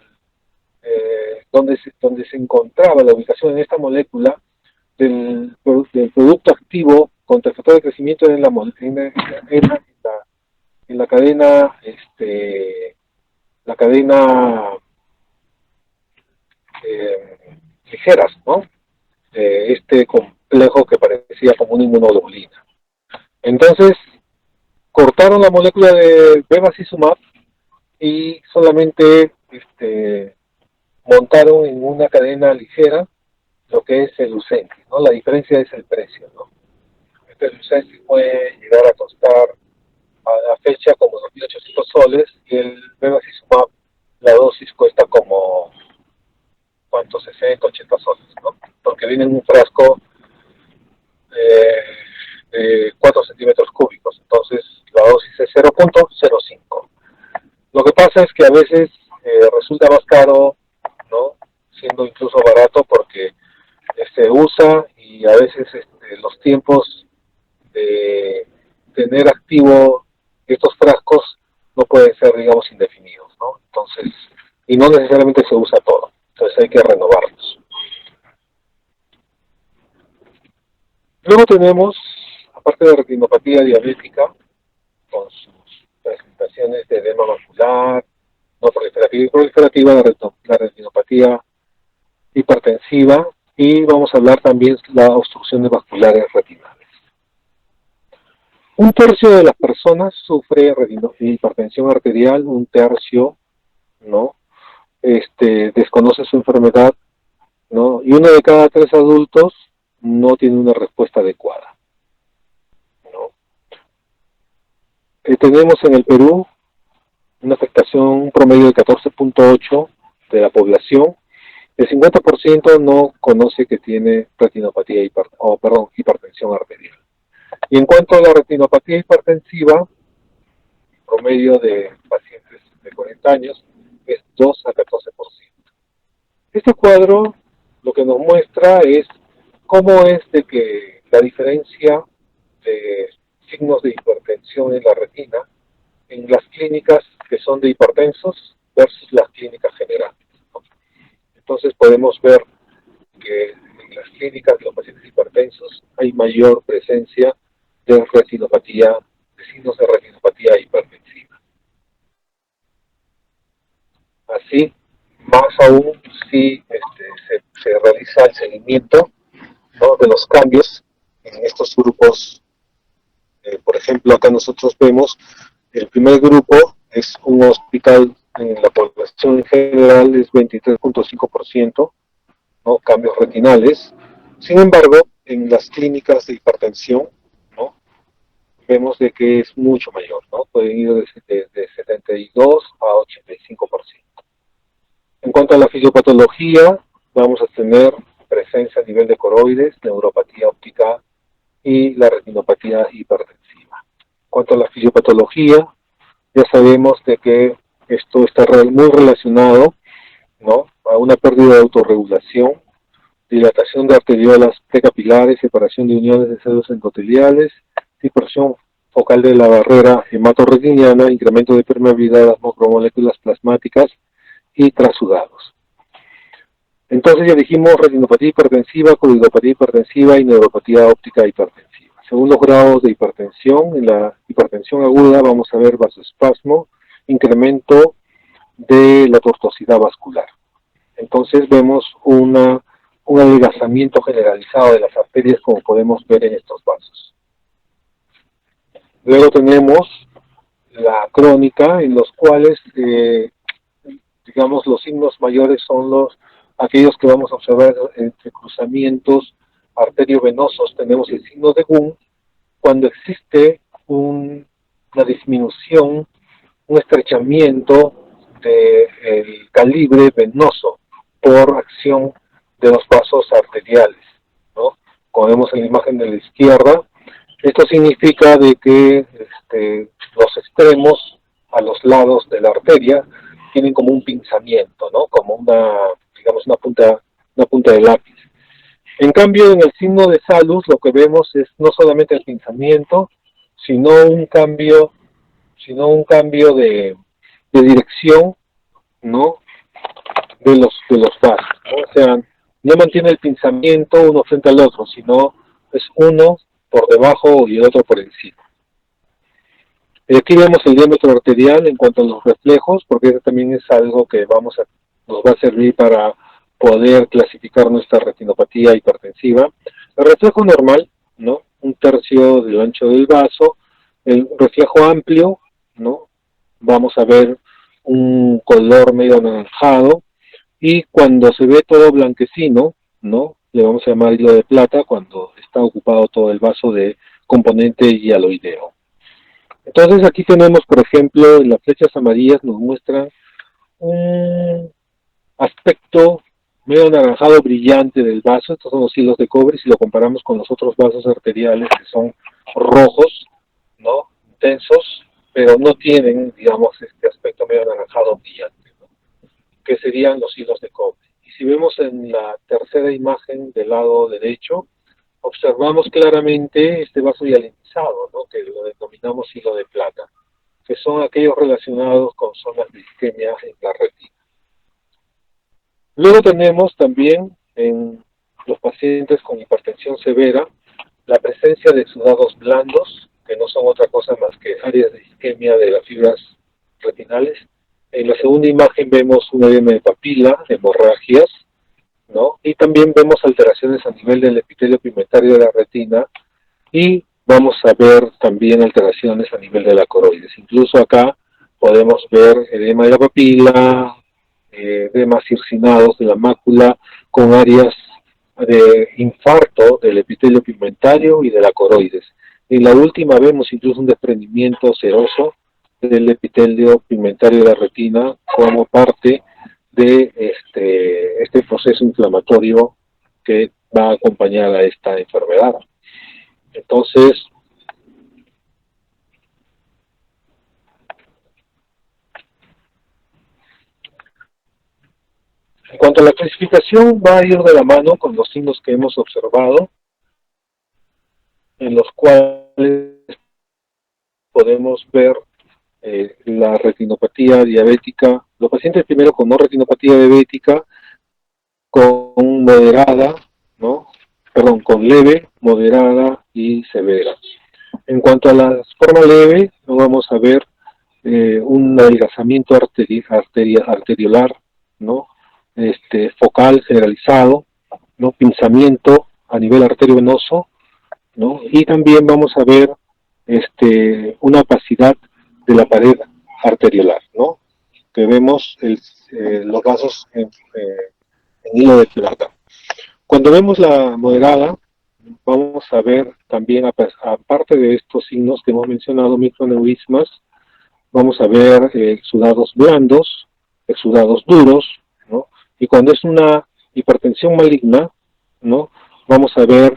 Speaker 1: donde se encontraba la ubicación en esta molécula del producto activo contra el factor de crecimiento en la cadena, la cadena ligeras, ¿no? Este complejo que parecía como una inmunoglobulina. Entonces, cortaron la molécula de bevacizumab y solamente montaron en una cadena ligera lo que es el Lucentis, ¿no? La diferencia es el precio, ¿no? Este Lucentis puede llegar a costar a la fecha como 2.800 soles y el bevacizumab, la dosis cuesta como ¿cuántos? 60, 80 soles, ¿no? Porque viene en un frasco de 4 centímetros cúbicos, entonces la dosis es 0,05. Lo que pasa es que a veces resulta más caro, ¿no? Siendo incluso barato porque se usa y a veces los tiempos de tener activo estos frascos no pueden ser, digamos, indefinidos, ¿no? Entonces, y no necesariamente se usa todo, entonces hay que renovarlos. Luego tenemos, aparte de retinopatía diabética, con sus presentaciones de edema macular, no proliferativa y proliferativa, la retinopatía hipertensiva, y vamos a hablar también de las obstrucciones vasculares retinales. Un tercio de las personas sufre hipertensión arterial, un tercio, ¿no? Desconoce su enfermedad, ¿no? Y uno de cada 3 adultos no tiene una respuesta adecuada, ¿no? Tenemos en el Perú una afectación promedio de 14,8 de la población. El 50% no conoce que tiene retinopatía hipertensión arterial. Y en cuanto a la retinopatía hipertensiva, promedio de pacientes de 40 años es 2 a 14%. Este cuadro lo que nos muestra es cómo es de que la diferencia de signos de hipertensión en la retina en las clínicas que son de hipertensos versus las clínicas generales, ¿no? Entonces podemos ver que en las clínicas de los pacientes hipertensos hay mayor presencia de retinopatía, de signos de retinopatía hipertensiva. Así, más aún si se realiza el seguimiento, ¿no?, de los cambios en estos grupos. Por ejemplo, acá nosotros vemos el primer grupo es un hospital en la población en general, es 23,5%, ¿no?, cambios retinales. Sin embargo, en las clínicas de hipertensión, ¿no?, vemos de que es mucho mayor, ¿no? Pueden ir de 72 a 85%. En cuanto a la fisiopatología, vamos a tener presencia a nivel de coroides, neuropatía óptica y la retinopatía hipertensiva. En cuanto a la fisiopatología, ya sabemos de que esto está muy relacionado, ¿no?, a una pérdida de autorregulación, dilatación de arteriolas precapilares, separación de uniones de células endoteliales, dispersión focal de la barrera hematorretiniana, incremento de permeabilidad de las macromoléculas plasmáticas y trasudados. Entonces ya dijimos retinopatía hipertensiva, coroidopatía hipertensiva y neuropatía óptica hipertensiva. Según los grados de hipertensión, en la hipertensión aguda vamos a ver vasoespasmo, incremento de la tortuosidad vascular. Entonces vemos un adelgazamiento generalizado de las arterias, como podemos ver en estos vasos. Luego tenemos la crónica, en los cuales, digamos, los signos mayores son aquellos que vamos a observar entre cruzamientos arteriovenosos. Tenemos el signo de Gunn, cuando existe una disminución, un estrechamiento del calibre venoso por acción de los vasos arteriales, ¿no? Como vemos en la imagen de la izquierda, esto significa de que los extremos a los lados de la arteria tienen como un pinzamiento, ¿no?, como digamos una punta de lápiz. En cambio, en el signo de Salus lo que vemos es no solamente el pinzamiento, sino un cambio de dirección, ¿no?, de los vasos, ¿no? O sea, no mantiene el pinzamiento uno frente al otro, sino es uno por debajo y el otro por encima. Aquí vemos el diámetro arterial en cuanto a los reflejos, porque eso también es algo que nos va a servir para poder clasificar nuestra retinopatía hipertensiva. El reflejo normal, ¿no?, un tercio del ancho del vaso. El reflejo amplio, ¿no?, vamos a ver un color medio anaranjado, y cuando se ve todo blanquecino, ¿no?, le vamos a llamar hilo de plata, cuando está ocupado todo el vaso de componente hialoideo. Entonces aquí tenemos, por ejemplo, las flechas amarillas nos muestran un aspecto medio anaranjado brillante del vaso. Estos son los hilos de cobre, si lo comparamos con los otros vasos arteriales que son rojos, ¿no? Intensos, pero no tienen, digamos, este aspecto medio anaranjado brillante, ¿no? Que serían los hilos de cobre. Y si vemos en la tercera imagen del lado derecho, observamos claramente este vaso hialinizado, ¿no? Que lo denominamos hilo de plata, que son aquellos relacionados con zonas de isquemia en la retina. Luego tenemos también en los pacientes con hipertensión severa la presencia de exudados blandos, que no son otra cosa más que áreas de isquemia de las fibras retinales. En la segunda imagen vemos un edema de papila, hemorragias, ¿no? Y también vemos alteraciones a nivel del epitelio pigmentario de la retina y vamos a ver también alteraciones a nivel de la coroides. Incluso acá podemos ver edema de la papila, edemas circinados de la mácula con áreas de infarto del epitelio pigmentario y de la coroides. En la última vemos incluso un desprendimiento seroso del epitelio pigmentario de la retina como parte de este proceso inflamatorio que va a acompañar a esta enfermedad. Entonces, en cuanto a la clasificación, va a ir de la mano con los signos que hemos observado, en los cuales podemos ver la retinopatía diabética, los pacientes primero con no retinopatía diabética, con moderada, ¿no? Perdón, con leve, moderada y severa. En cuanto a la forma leve, vamos a ver un adelgazamiento arteriolar, ¿no? Focal generalizado, ¿no? Pinzamiento a nivel arteriovenoso, ¿no? Y también vamos a ver una opacidad de la pared arteriolar, ¿no? Que vemos los vasos en hilo de plata. Cuando vemos la moderada, vamos a ver también, aparte de estos signos que hemos mencionado, microneurismas, vamos a ver exudados blandos, exudados duros, ¿no? Y cuando es una hipertensión maligna, ¿no? Vamos a ver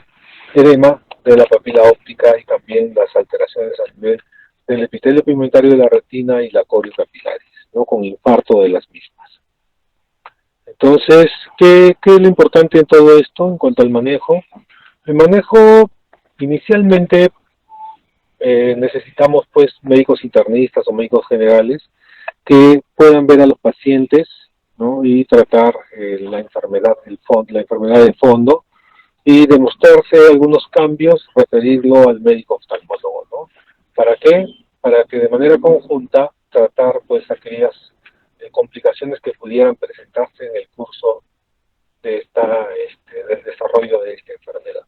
Speaker 1: edema de la papila óptica y también las alteraciones a nivel del epitelio pigmentario de la retina y la coriocapilaris, ¿no? Con infarto de las mismas. Entonces, ¿qué es lo importante en todo esto en cuanto al manejo? El manejo, inicialmente, necesitamos pues médicos internistas o médicos generales que puedan ver a los pacientes, ¿no? Y tratar la enfermedad de fondo y demostrarse algunos cambios, referirlo al médico oftalmólogo, ¿no? ¿Para qué? Para que de manera conjunta tratar pues aquellas complicaciones que pudieran presentarse en el curso de del desarrollo de esta enfermedad.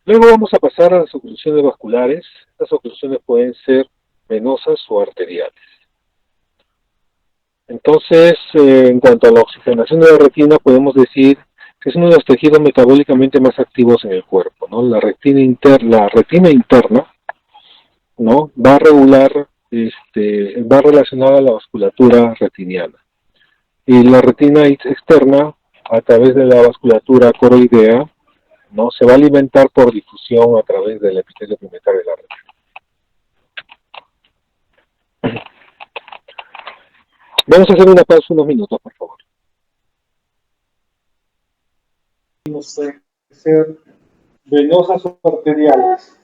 Speaker 1: Luego vamos a pasar a las oclusiones vasculares. Estas oclusiones pueden ser venosas o arteriales. Entonces, en cuanto a la oxigenación de la retina, podemos decir que es uno de los tejidos metabólicamente más activos en el cuerpo, ¿no? La retina interna, ¿no? Va a regular, va relacionada a la vasculatura retiniana. Y la retina externa, a través de la vasculatura coroidea, ¿no? Se va a alimentar por difusión a través del epitelio pigmentario de la retina. Vamos a hacer una pausa unos minutos, por favor. Pueden ser venosas o arteriales.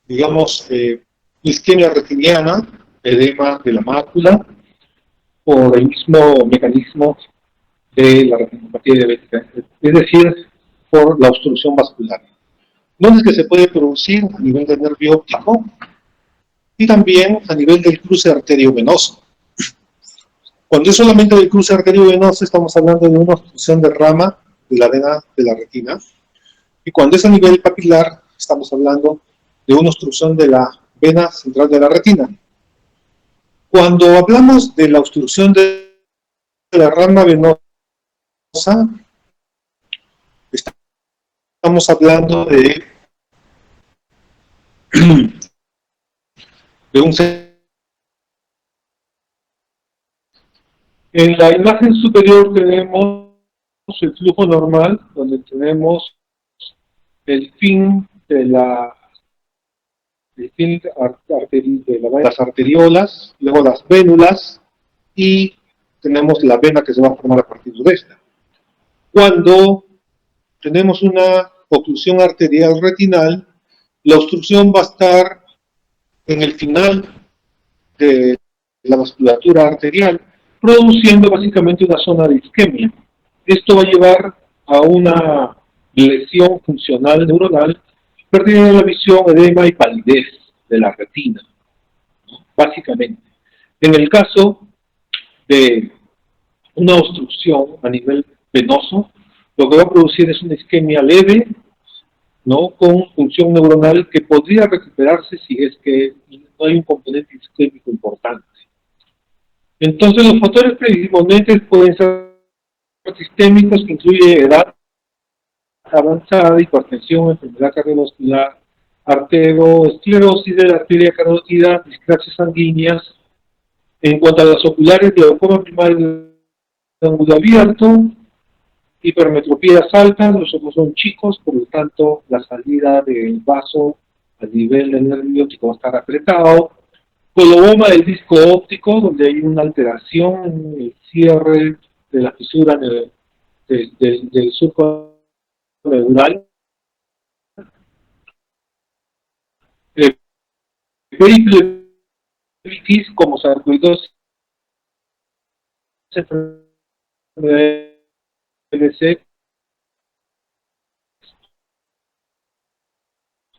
Speaker 1: Digamos, isquemia retiniana, edema de la mácula, por el mismo mecanismo de la retinopatía diabética, es decir, por la obstrucción vascular. ¿Dónde es que se puede producir? A nivel del nervio óptico y también a nivel del cruce arteriovenoso. Cuando es solamente del cruce arteriovenoso, estamos hablando de una obstrucción de rama de la vena de la retina, y cuando es a nivel papilar, estamos hablando de una obstrucción de la vena central de la retina. Cuando hablamos de la obstrucción de la rama venosa, estamos hablando de un... En la imagen superior tenemos el flujo normal, donde tenemos el fin de las arteriolas, luego las vénulas, y tenemos la vena que se va a formar a partir de esta. Cuando tenemos una oclusión arterial retinal, la obstrucción va a estar en el final de la vasculatura arterial, produciendo básicamente una zona de isquemia. Esto va a llevar a una lesión funcional neuronal, pérdida de la visión, edema y palidez de la retina, ¿no? Básicamente. En el caso de una obstrucción a nivel venoso, lo que va a producir es una isquemia leve, ¿no? Con función neuronal que podría recuperarse si es que no hay un componente isquémico importante. Entonces, los factores predisponentes pueden ser sistémicos, que incluye edad avanzada, hipertensión, enfermedad cardiovascular, arteriosclerosis de la arteria carótida, discrasias sanguíneas. En cuanto a las oculares, glaucoma primario de ángulo abierto, hipermetropías altas, los ojos son chicos, por lo tanto la salida del vaso a nivel del nervio óptico va a estar apretado. Coloboma del disco óptico, donde hay una alteración en el cierre de la fisura del surco neural. Periplejitis como sarcoidosis LC,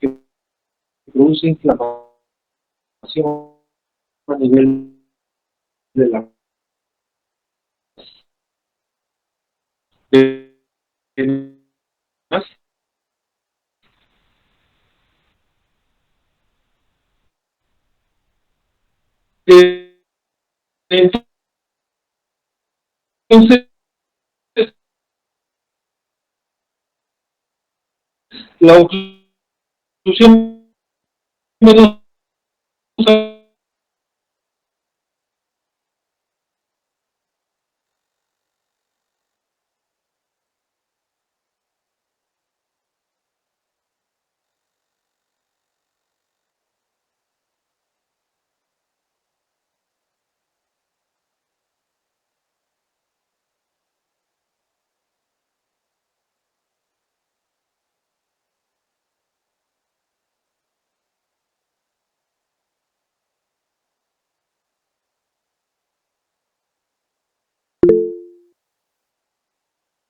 Speaker 1: que produce inflamación a nivel de la entonces la oclusión venosa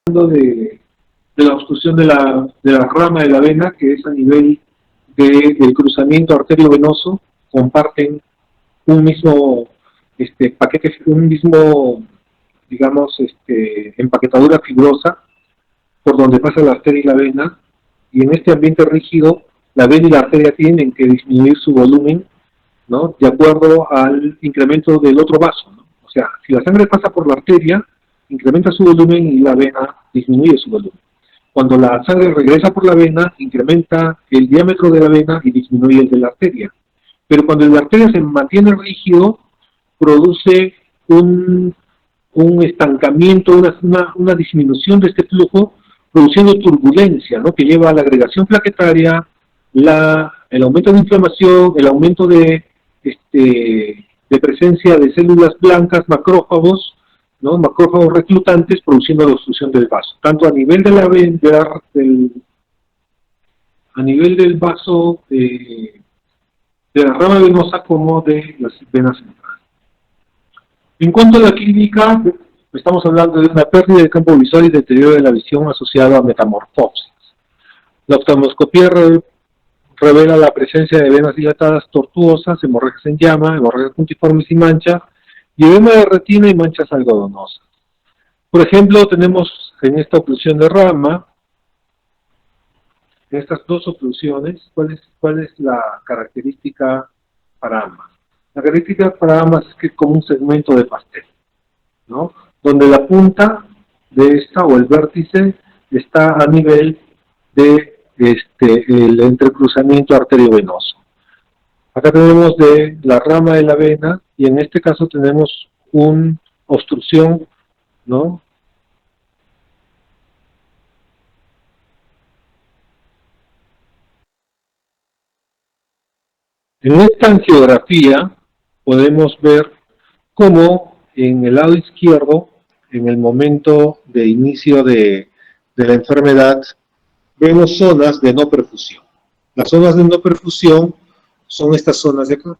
Speaker 1: de la obstrucción de la rama de la vena, que es a nivel del cruzamiento arterio-venoso, comparten un mismo paquete, un mismo, digamos, empaquetadura fibrosa por donde pasa la arteria y la vena, y en este ambiente rígido, la vena y la arteria tienen que disminuir su volumen, ¿no? De acuerdo al incremento del otro vaso, ¿no? O sea, si la sangre pasa por la arteria, incrementa su volumen y la vena disminuye su volumen. Cuando la sangre regresa por la vena, incrementa el diámetro de la vena y disminuye el de la arteria. Pero cuando la arteria se mantiene rígido, produce un estancamiento, una disminución de este flujo, produciendo turbulencia, ¿no? Que lleva a la agregación plaquetaria, el aumento de inflamación, el aumento de presencia de células blancas, macrófagos, ¿no? Macrófagos reclutantes, produciendo la obstrucción del vaso, tanto a nivel de a nivel del vaso de la rama venosa como de las venas centrales. En cuanto a la clínica, estamos hablando de una pérdida de campo visual y deterioro de la visión asociada a metamorfosis. La oftalmoscopía revela la presencia de venas dilatadas tortuosas, hemorragias en llama, hemorragias puntiformes y mancha, y edema de retina y manchas algodonosas. Por ejemplo, tenemos en esta oclusión de rama, en estas dos oclusiones, ¿cuál es la característica para ambas? La característica para ambas es que es como un segmento de pastel, ¿no? donde la punta de esta o el vértice está a nivel de el entrecruzamiento arteriovenoso. Acá tenemos de la rama de la vena y en este caso tenemos una obstrucción, ¿no? En esta angiografía podemos ver cómo en el lado izquierdo, en el momento de inicio de la enfermedad, vemos zonas de no perfusión. Las zonas de no perfusión son estas zonas de acá.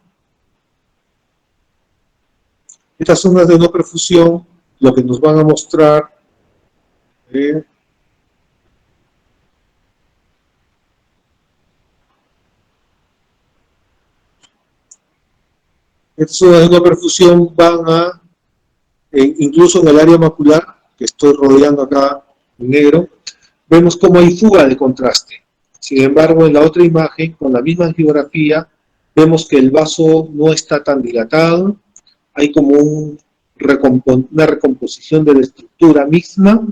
Speaker 1: Estas zonas de no perfusión lo que nos van a mostrar estas zonas de no perfusión van a, incluso en el área macular, que estoy rodeando acá en negro, vemos cómo hay fuga de contraste. Sin embargo, en la otra imagen, con la misma angiografía, vemos que el vaso no está tan dilatado, hay como una recomposición de la estructura misma,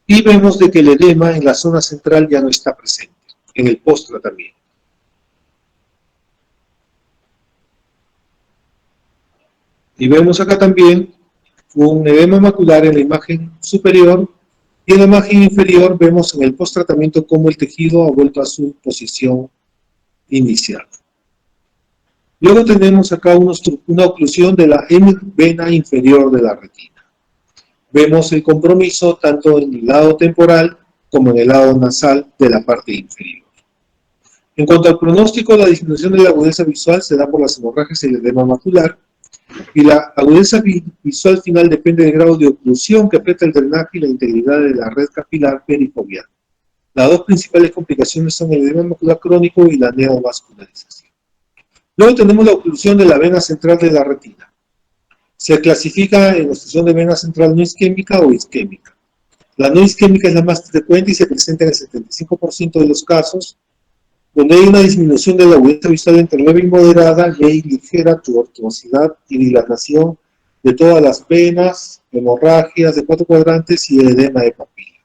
Speaker 1: y vemos de que el edema en la zona central ya no está presente, en el post-tratamiento. Y vemos acá también un edema macular en la imagen superior, y en la imagen inferior vemos en el post-tratamiento cómo el tejido ha vuelto a su posición inicial. Luego tenemos acá una oclusión de la vena inferior de la retina. Vemos el compromiso tanto en el lado temporal como en el lado nasal de la parte inferior. En cuanto al pronóstico, la disminución de la agudeza visual se da por las hemorragias y el edema macular, y la agudeza visual final depende del grado de oclusión que afecta el drenaje y la integridad de la red capilar perifoveal. Las dos principales complicaciones son el edema macular crónico y la neovascularización. Luego tenemos la oclusión de la vena central de la retina. Se clasifica en obstrucción de vena central no isquémica o isquémica. La no isquémica es la más frecuente y se presenta en el 75% de los casos, donde hay una disminución de la agudeza visual entre leve y moderada y hay ligera tortuosidad y dilatación de todas las venas, hemorragias de 4 cuadrantes y el edema de papila.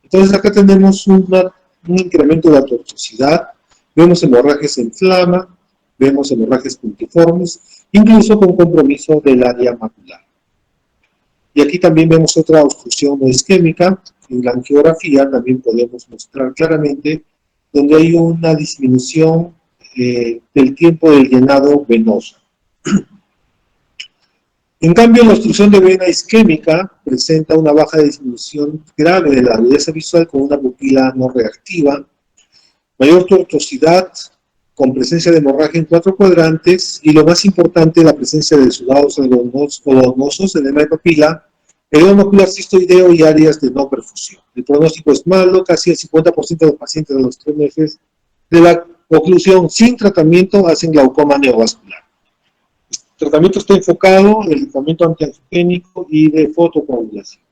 Speaker 1: Entonces acá tenemos un incremento de la tortuosidad, vemos hemorragias en flama, vemos hemorragias puntiformes, incluso con compromiso del área macular. Y aquí también vemos otra obstrucción no isquémica, en la angiografía también podemos mostrar claramente donde hay una disminución del tiempo del llenado venoso. En cambio, la obstrucción de vena isquémica presenta una baja disminución grave de la agudeza visual con una pupila no reactiva, mayor tortuosidad, con presencia de hemorragia en 4 cuadrantes, y lo más importante, la presencia de sudados algodonosos, edema de papila, edema macular cistoideo y áreas de no perfusión. El pronóstico es malo, casi el 50% de los pacientes de los 3 meses de la oclusión sin tratamiento hacen glaucoma neovascular. El tratamiento está enfocado en el tratamiento antiangiogénico y de fotocoagulación.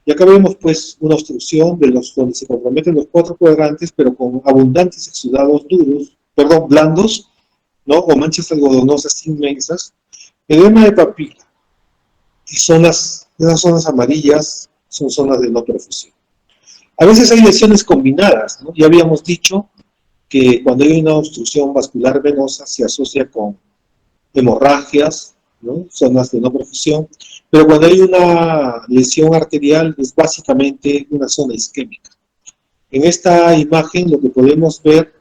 Speaker 1: Y acá vemos pues una obstrucción de donde se comprometen los 4 cuadrantes, pero con abundantes exudados blandos, ¿no? O manchas algodonosas inmensas, edema de papila, y esas zonas amarillas son zonas de no perfusión. A veces hay lesiones combinadas, ¿no? Ya habíamos dicho que cuando hay una obstrucción vascular venosa se asocia con hemorragias, ¿no? Zonas de no perfusión, pero cuando hay una lesión arterial es básicamente una zona isquémica. En esta imagen lo que podemos ver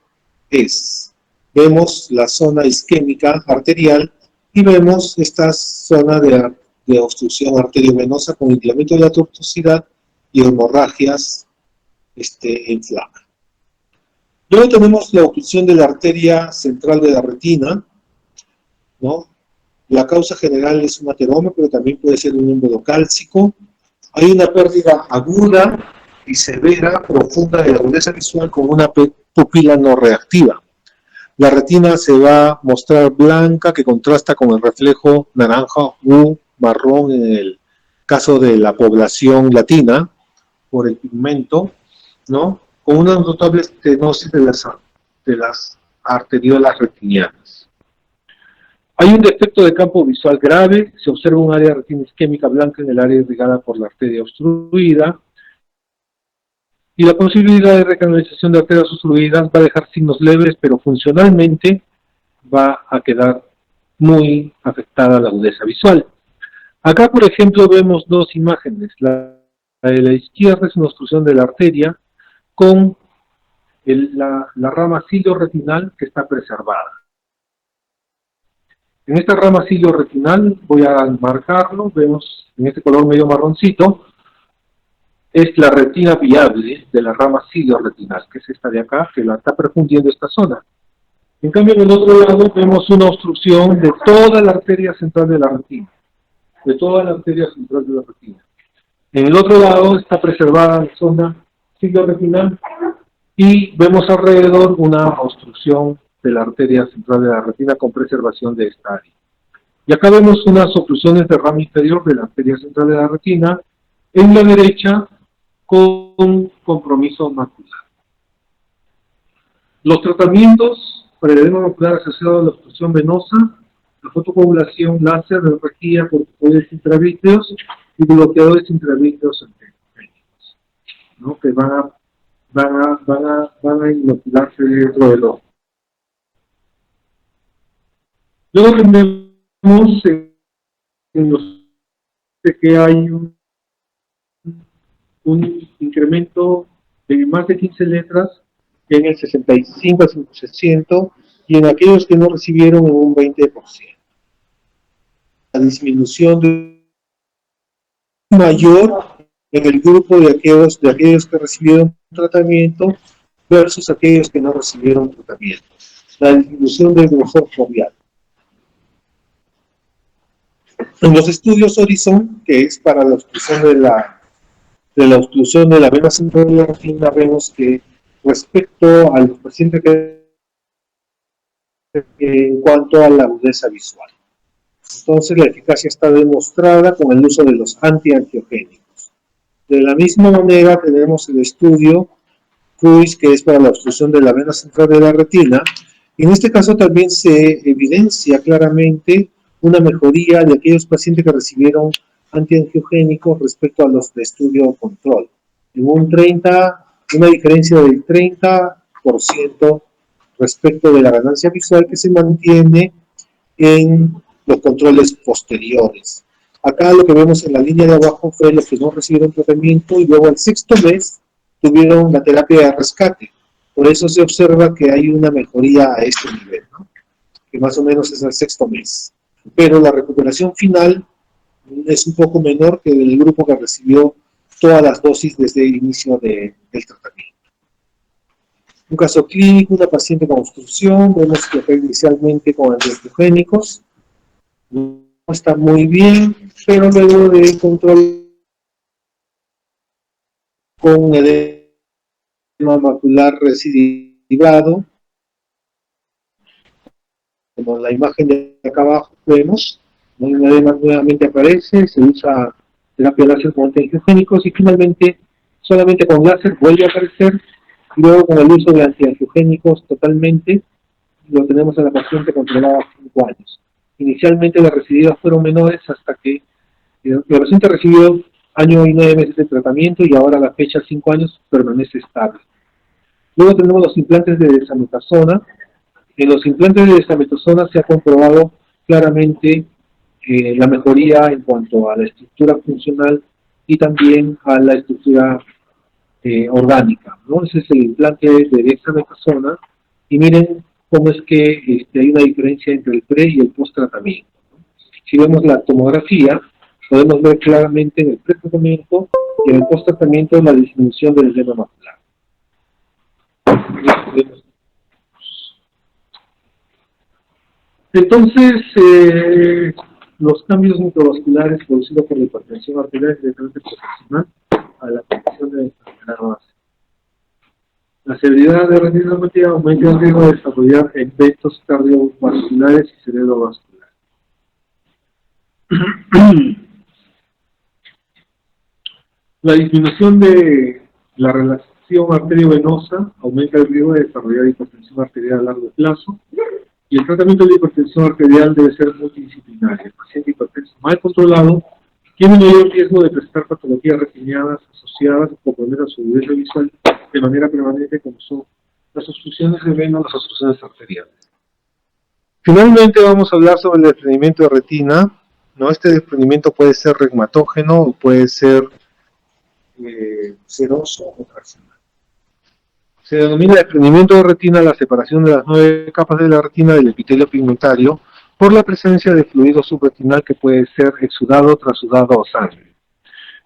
Speaker 1: vemos la zona isquémica arterial y vemos esta zona de obstrucción arteriovenosa con incremento de la tortuosidad y hemorragias en flama. Luego tenemos la oclusión de la arteria central de la retina, ¿no? La causa general es un ateroma, pero también puede ser un émbolo cálcico. Hay una pérdida aguda y severa, profunda de la agudeza visual con una pupila no reactiva. La retina se va a mostrar blanca, que contrasta con el reflejo naranja u marrón en el caso de la población latina, por el pigmento, ¿no? Con una notable estenosis de las arteriolas retinianas. Hay un defecto de campo visual grave, se observa un área de retina isquémica blanca en el área irrigada por la arteria obstruida, y la posibilidad de recanalización de arterias obstruidas va a dejar signos leves, pero funcionalmente va a quedar muy afectada la agudeza visual. Acá, por ejemplo, vemos dos imágenes. La de la izquierda es una obstrucción de la arteria con la rama cilio-retinal que está preservada. En esta rama cilio-retinal, voy a marcarlo, vemos en este color medio marroncito, es la retina viable de la rama cilio-retinal, que es esta de acá, que la está perfundiendo esta zona. En cambio, en el otro lado vemos una obstrucción de toda la arteria central de la retina. De toda la arteria central de la retina. En el otro lado está preservada la zona cilio-retinal y vemos alrededor una obstrucción de la arteria central de la retina con preservación de esta área. Y acá vemos unas oclusiones de rama inferior de la arteria central de la retina en la derecha con compromiso macular. Los tratamientos para el edema macular asociado a la obstrucción venosa, la fotocoagulación láser de regía, corticoides intravítreos y bloqueadores intravítreos antiogénicos, ¿no? Que van a inocularse dentro del ojo. Luego tenemos que hay un incremento de más de 15 letras en el 65 al 5% y en aquellos que no recibieron en un 20%. La disminución de mayor en el grupo de aquellos que recibieron tratamiento versus aquellos que no recibieron tratamiento. La disminución del grosor foveal. En los estudios Horizon, que es para la obstrucción de la obstrucción de la vena central de la retina, vemos que respecto a los pacientes que en cuanto a la agudeza visual. Entonces, la eficacia está demostrada con el uso de los antiangiogénicos. De la misma manera, tenemos el estudio CRUIS, que es para la obstrucción de la vena central de la retina. Y en este caso también se evidencia claramente una mejoría de aquellos pacientes que recibieron antiangiogénicos respecto a los de estudio control. En una diferencia del 30% respecto de la ganancia visual que se mantiene en los controles posteriores. Acá lo que vemos en la línea de abajo fue los que no recibieron tratamiento y luego al sexto mes tuvieron la terapia de rescate. Por eso se observa que hay una mejoría a este nivel, ¿no? Que más o menos es el sexto mes. Pero la recuperación final es un poco menor que el grupo que recibió todas las dosis desde el inicio del tratamiento. Un caso clínico, una paciente con obstrucción, vemos que fue inicialmente con antiangiogénicos, no está muy bien, pero luego de control con edema macular recidivado, como la imagen de acá abajo vemos, el edema nuevamente aparece, se usa terapia láser con antiangiogénicos y finalmente solamente con láser vuelve a aparecer, y luego con el uso de antiangiogénicos totalmente lo tenemos a la paciente controlada a 5 años. Inicialmente las recidivas fueron menores hasta que la paciente recibió año y 9 meses de tratamiento y ahora a la fecha 5 años permanece estable. Luego tenemos los implantes de desametasona. En los implantes de desametasona se ha comprobado claramente la mejoría en cuanto a la estructura funcional y también a la estructura orgánica, ¿no? Ese es el implante de dexametasona y miren cómo es que hay una diferencia entre el pre y el post tratamiento, ¿no? Si vemos la tomografía, podemos ver claramente en el pre-tratamiento y en el post tratamiento la disminución del edema macular. Entonces, los cambios microvasculares producidos por la hipertensión arterial es directamente proporcional a la condición de enfermedad base. La severidad de retinopatía aumenta el riesgo de desarrollar eventos cardiovasculares y cerebrovasculares. La disminución de la relación arteriovenosa aumenta el riesgo de desarrollar hipertensión arterial a largo plazo. Y el tratamiento de la hipertensión arterial debe ser multidisciplinario. El paciente hipertenso mal controlado tiene mayor riesgo de presentar patologías retinianas asociadas o comprometer su nivel visual de manera permanente, como son las obstrucciones de vena o las obstrucciones arteriales. Finalmente vamos a hablar sobre el desprendimiento de retina, ¿no? Este desprendimiento puede ser regmatógeno o puede ser seroso o traccional. Se denomina desprendimiento de retina la separación de las 9 capas de la retina del epitelio pigmentario por la presencia de fluido subretinal que puede ser exudado, trasudado o sangre.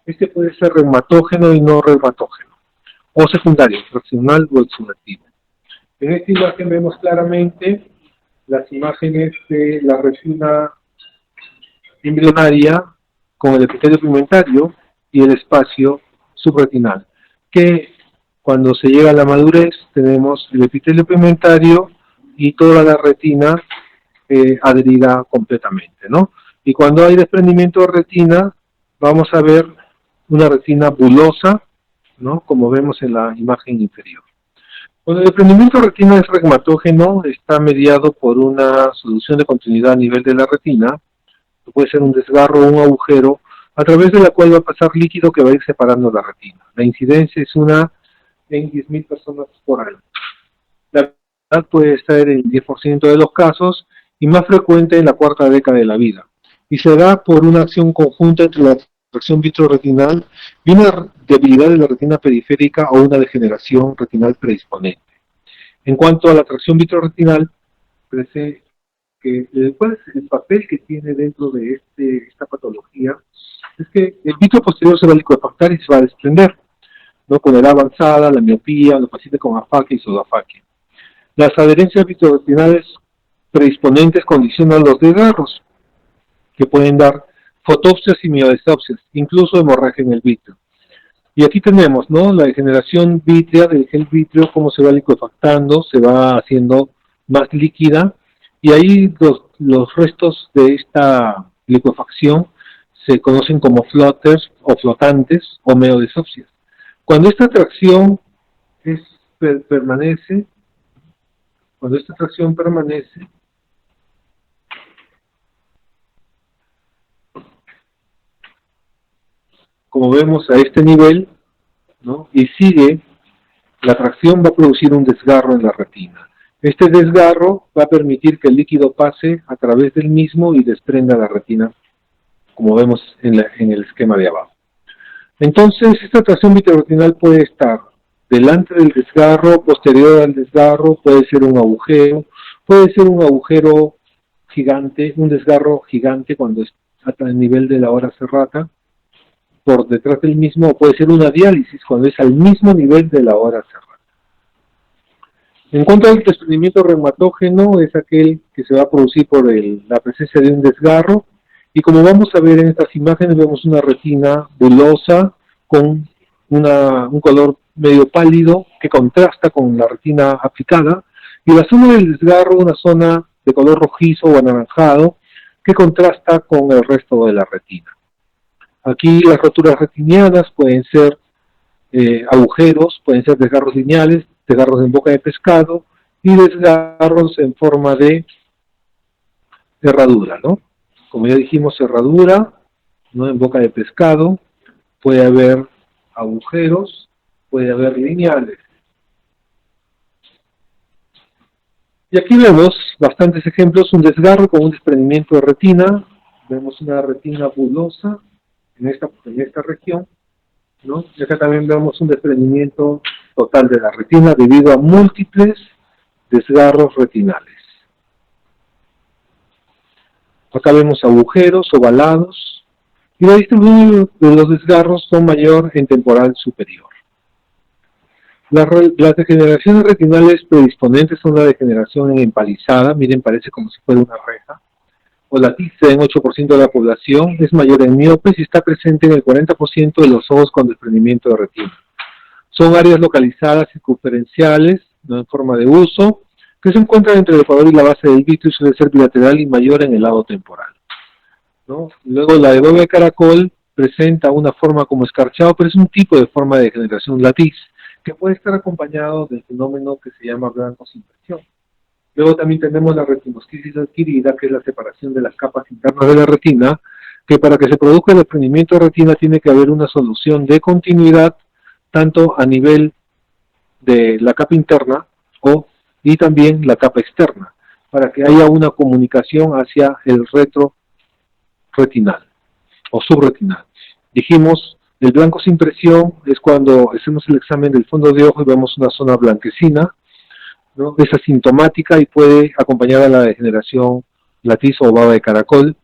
Speaker 1: Este puede ser reumatógeno y no reumatógeno, o secundario, fraccional o exudativo. En esta imagen vemos claramente las imágenes de la retina embrionaria con el epitelio pigmentario y el espacio subretinal, que cuando se llega a la madurez tenemos el epitelio pigmentario y toda la retina adherida completamente, ¿no? Y cuando hay desprendimiento de retina, vamos a ver una retina bulosa, ¿no? Como vemos en la imagen inferior. Cuando el desprendimiento de retina es regmatógeno, está mediado por una solución de continuidad a nivel de la retina, que puede ser un desgarro o un agujero, a través de la cual va a pasar líquido que va a ir separando la retina. La incidencia es una en 10.000 personas por año. La edad puede estar en el 10% de los casos y más frecuente en la cuarta década de la vida. Y se da por una acción conjunta entre la tracción vitroretinal y una debilidad de la retina periférica o una degeneración retinal predisponente. En cuanto a la tracción vitroretinal, ¿cuál es el papel que tiene dentro de esta patología? Es que el vitro posterior se va a licuefactar y se va a desprender, ¿no? Con edad avanzada, la miopía, los pacientes con afaquia y pseudoafaquia. Las adherencias vitroretinales predisponentes condicionan los desgarros, que pueden dar fotopsias y miodesopsias, incluso hemorragia en el vitrio. Y aquí tenemos, ¿no? La degeneración vítrea del gel vítreo, cómo se va licuefactando, se va haciendo más líquida, y ahí los restos de esta licuefacción se conocen como flotters o flotantes o meodesopsias. Cuando esta tracción permanece, como vemos a este nivel, ¿no? Y sigue, la tracción va a producir un desgarro en la retina. Este desgarro va a permitir que el líquido pase a través del mismo y desprenda la retina, como vemos en el esquema de abajo. Entonces, esta tracción vitroretinal puede estar delante del desgarro, posterior al desgarro, puede ser un agujero gigante, un desgarro gigante cuando está a nivel de la hora serrata, por detrás del mismo, o puede ser una diálisis cuando es al mismo nivel de la hora serrata. En cuanto al desprendimiento reumatógeno, es aquel que se va a producir por la presencia de un desgarro, y como vamos a ver en estas imágenes, vemos una retina bulosa con un color medio pálido que contrasta con la retina aplicada, y la zona del desgarro, una zona de color rojizo o anaranjado que contrasta con el resto de la retina. Aquí las roturas retinianas pueden ser agujeros, pueden ser desgarros lineales, desgarros en boca de pescado y desgarros en forma de herradura, ¿no? Como ya dijimos, herradura, ¿no? En boca de pescado, puede haber agujeros, puede haber lineales. Y aquí vemos bastantes ejemplos, un desgarro con un desprendimiento de retina, vemos una retina bulosa en esta región, ¿no? Y acá también vemos un desprendimiento total de la retina debido a múltiples desgarros retinales. Acá vemos agujeros ovalados y la distribución de los desgarros son mayor en temporal superior. Las degeneraciones retinales predisponentes son la degeneración en empalizada, miren, parece como si fuera una reja, o la tiza en 8% de la población, es mayor en miopes y está presente en el 40% de los ojos con desprendimiento de retina. Son áreas localizadas circunferenciales, ¿no? En forma de uso, que se encuentran entre el ecuador y la base del vitrio y suele ser bilateral y mayor en el lado temporal, ¿no? Luego la de bóveda de caracol presenta una forma como escarchado, pero es un tipo de forma de degeneración latiz, que puede estar acompañado del fenómeno que se llama blanco sin presión. Luego también tenemos la retinosquisis adquirida, que es la separación de las capas internas de la retina, que para que se produzca el desprendimiento de retina tiene que haber una solución de continuidad, tanto a nivel de la capa interna y también la capa externa, para que haya una comunicación hacia el retroretinal o subretinal. Dijimos, el blanco sin presión es cuando hacemos el examen del fondo de ojo y vemos una zona blanquecina, ¿no? Es asintomática y puede acompañar a la degeneración latizo o baba de caracol,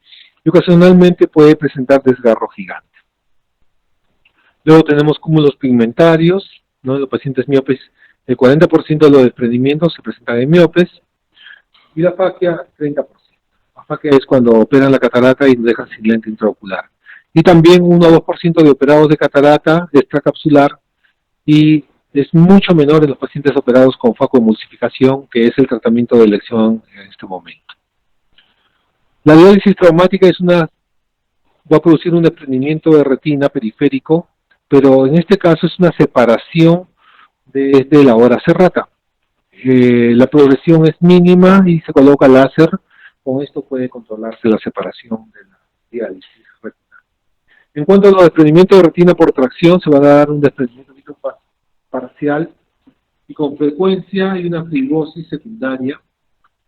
Speaker 1: y ocasionalmente puede presentar desgarro gigante. Luego tenemos cúmulos pigmentarios, ¿no? En los pacientes miopes, el 40% de los desprendimientos se presentan en miopes, y la faquia, 30%. La faquia es cuando operan la catarata y nos dejan sin lente intraocular. Y también 1 o 2% de operados de catarata extracapsular, y es mucho menor en los pacientes operados con facoemulsificación, que es el tratamiento de elección en este momento. La diálisis traumática va a producir un desprendimiento de retina periférico, pero en este caso es una separación desde la hora serrata. La progresión es mínima y se coloca láser. Con esto puede controlarse la separación de la diálisis retinal. En cuanto a los desprendimientos de retina por tracción, se va a dar un desprendimiento parcial y con frecuencia hay una fibrosis secundaria,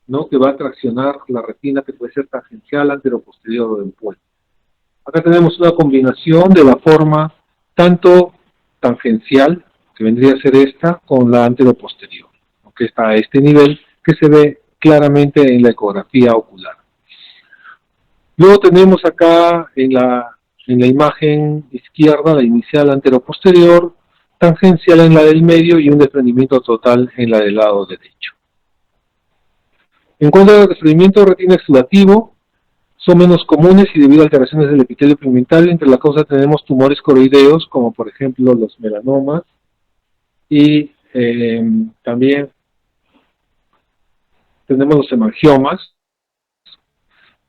Speaker 1: ¿no? Que va a traccionar la retina, que puede ser tangencial, anteroposterior o empuente. Acá tenemos una combinación de la forma tanto tangencial, que vendría a ser esta, con la anteroposterior, ¿no? Que está a este nivel, que se ve claramente en la ecografía ocular. Luego tenemos acá en la imagen izquierda, la inicial anteroposterior, tangencial en la del medio y un desprendimiento total en la del lado derecho. En cuanto al desprendimiento de retina exudativo, son menos comunes y debido a alteraciones del epitelio pigmental. Entre las causas tenemos tumores coroideos, como por ejemplo los melanomas, y también tenemos los hemangiomas.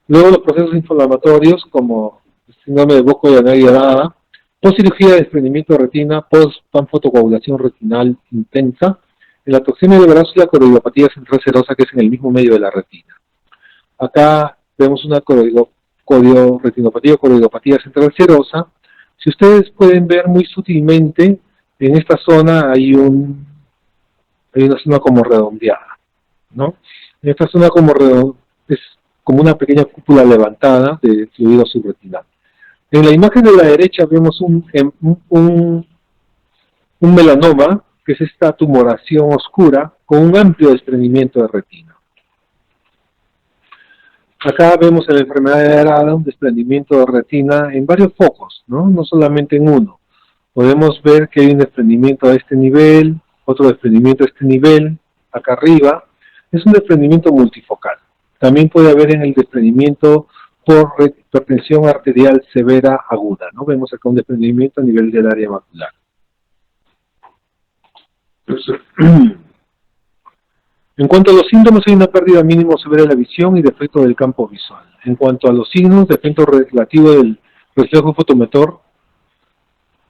Speaker 1: Luego los procesos inflamatorios, como el síndrome de Burkitt-Yagnari-Arada, post-cirugía de desprendimiento de retina, post-panfotocoagulación retinal intensa, en la toxemia de Brazo y la coroidopatía central serosa, que es en el mismo medio de la retina. Acá vemos una retinopatía o coroidopatía central serosa. Si ustedes pueden ver muy sutilmente, en esta zona hay una zona como redondeada, ¿no? En esta zona es como una pequeña cúpula levantada de fluido subretinal. En la imagen de la derecha vemos un melanoma, que es esta tumoración oscura con un amplio desprendimiento de retina. Acá vemos en la enfermedad de Arada un desprendimiento de retina en varios focos, no solamente en uno. Podemos ver que hay un desprendimiento a este nivel, otro desprendimiento a este nivel, acá arriba. Es un desprendimiento multifocal. También puede haber en el desprendimiento por hipertensión arterial severa aguda, ¿no? Vemos acá un desprendimiento a nivel del área macular. En cuanto a los síntomas, hay una pérdida mínimo severa de la visión y defecto del campo visual. En cuanto a los signos, defecto relativo del reflejo fotomotor,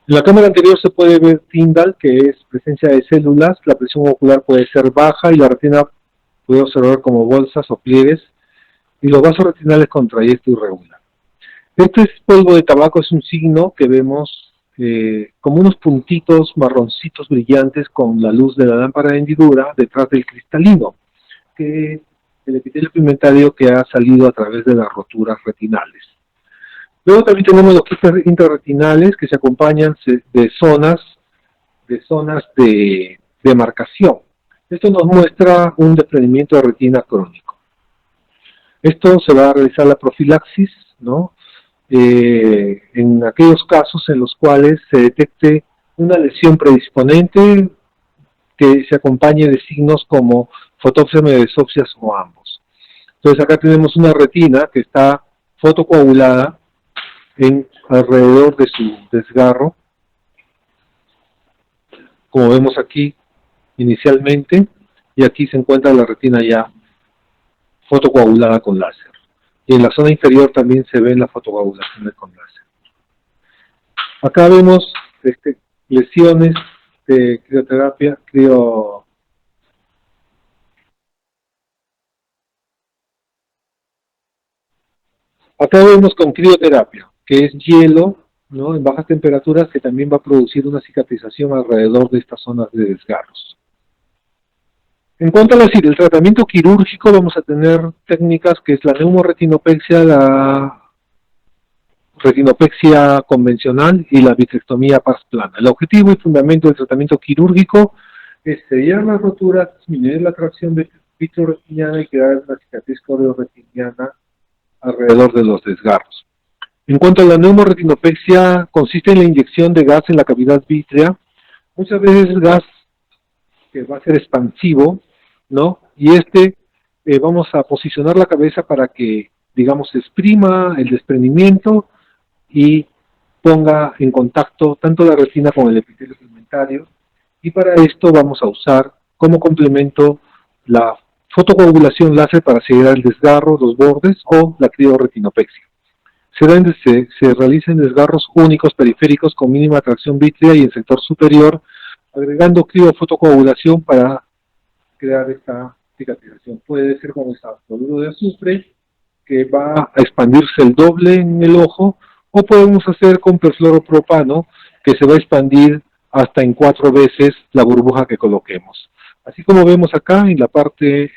Speaker 1: en la cámara anterior se puede ver Tyndall, que es presencia de células, la presión ocular puede ser baja y la retina puede observar como bolsas o pliegues, y los vasos retinales con trayecto irregular. Este polvo de tabaco es un signo que vemos como unos puntitos marroncitos brillantes con la luz de la lámpara de hendidura detrás del cristalino, que es el epitelio pigmentario que ha salido a través de las roturas retinales. Luego también tenemos los quistes intrarretinales que se acompañan de zonas de demarcación. Esto nos muestra un desprendimiento de retina crónico. Esto se va a realizar la profilaxis, ¿no? En aquellos casos en los cuales se detecte una lesión predisponente que se acompañe de signos como fotopsia, mesopsias o ambos. Entonces acá tenemos una retina que está fotocoagulada alrededor de su desgarro, como vemos aquí inicialmente, y aquí se encuentra la retina ya fotocoagulada con láser. Y en la zona inferior también se ven las fotocoagulaciones con láser. Acá vemos lesiones de crioterapia, Acá vemos con crioterapia, que es hielo, ¿no?, en bajas temperaturas, que también va a producir una cicatrización alrededor de estas zonas de desgarros. En cuanto el tratamiento quirúrgico, vamos a tener técnicas que es la neumoretinopexia, la retinopexia convencional y la vitrectomía pars plana. El objetivo y fundamento del tratamiento quirúrgico es sellar las roturas, disminuir la tracción vitreoretiniana y crear una cicatriz corneoretiniana alrededor de los desgarros. En cuanto a la neumoretinopexia, consiste en la inyección de gas en la cavidad vítrea. Muchas veces el gas que va a ser expansivo, ¿no? Y vamos a posicionar la cabeza para que, digamos, exprima el desprendimiento y ponga en contacto tanto la retina con el epitelio pigmentario, y para esto vamos a usar como complemento la fotocoagulación láser para sellar el desgarro, los bordes, o la crioretinopexia. Se realizan desgarros únicos periféricos con mínima tracción vítrea y en sector superior, agregando criofotocoagulación para crear esta cicatrización. Puede ser con fluoruro de azufre, que va a expandirse el doble en el ojo, o podemos hacer con perfluoropropano, que se va a expandir hasta en 4 veces la burbuja que coloquemos. Así como vemos acá en la parte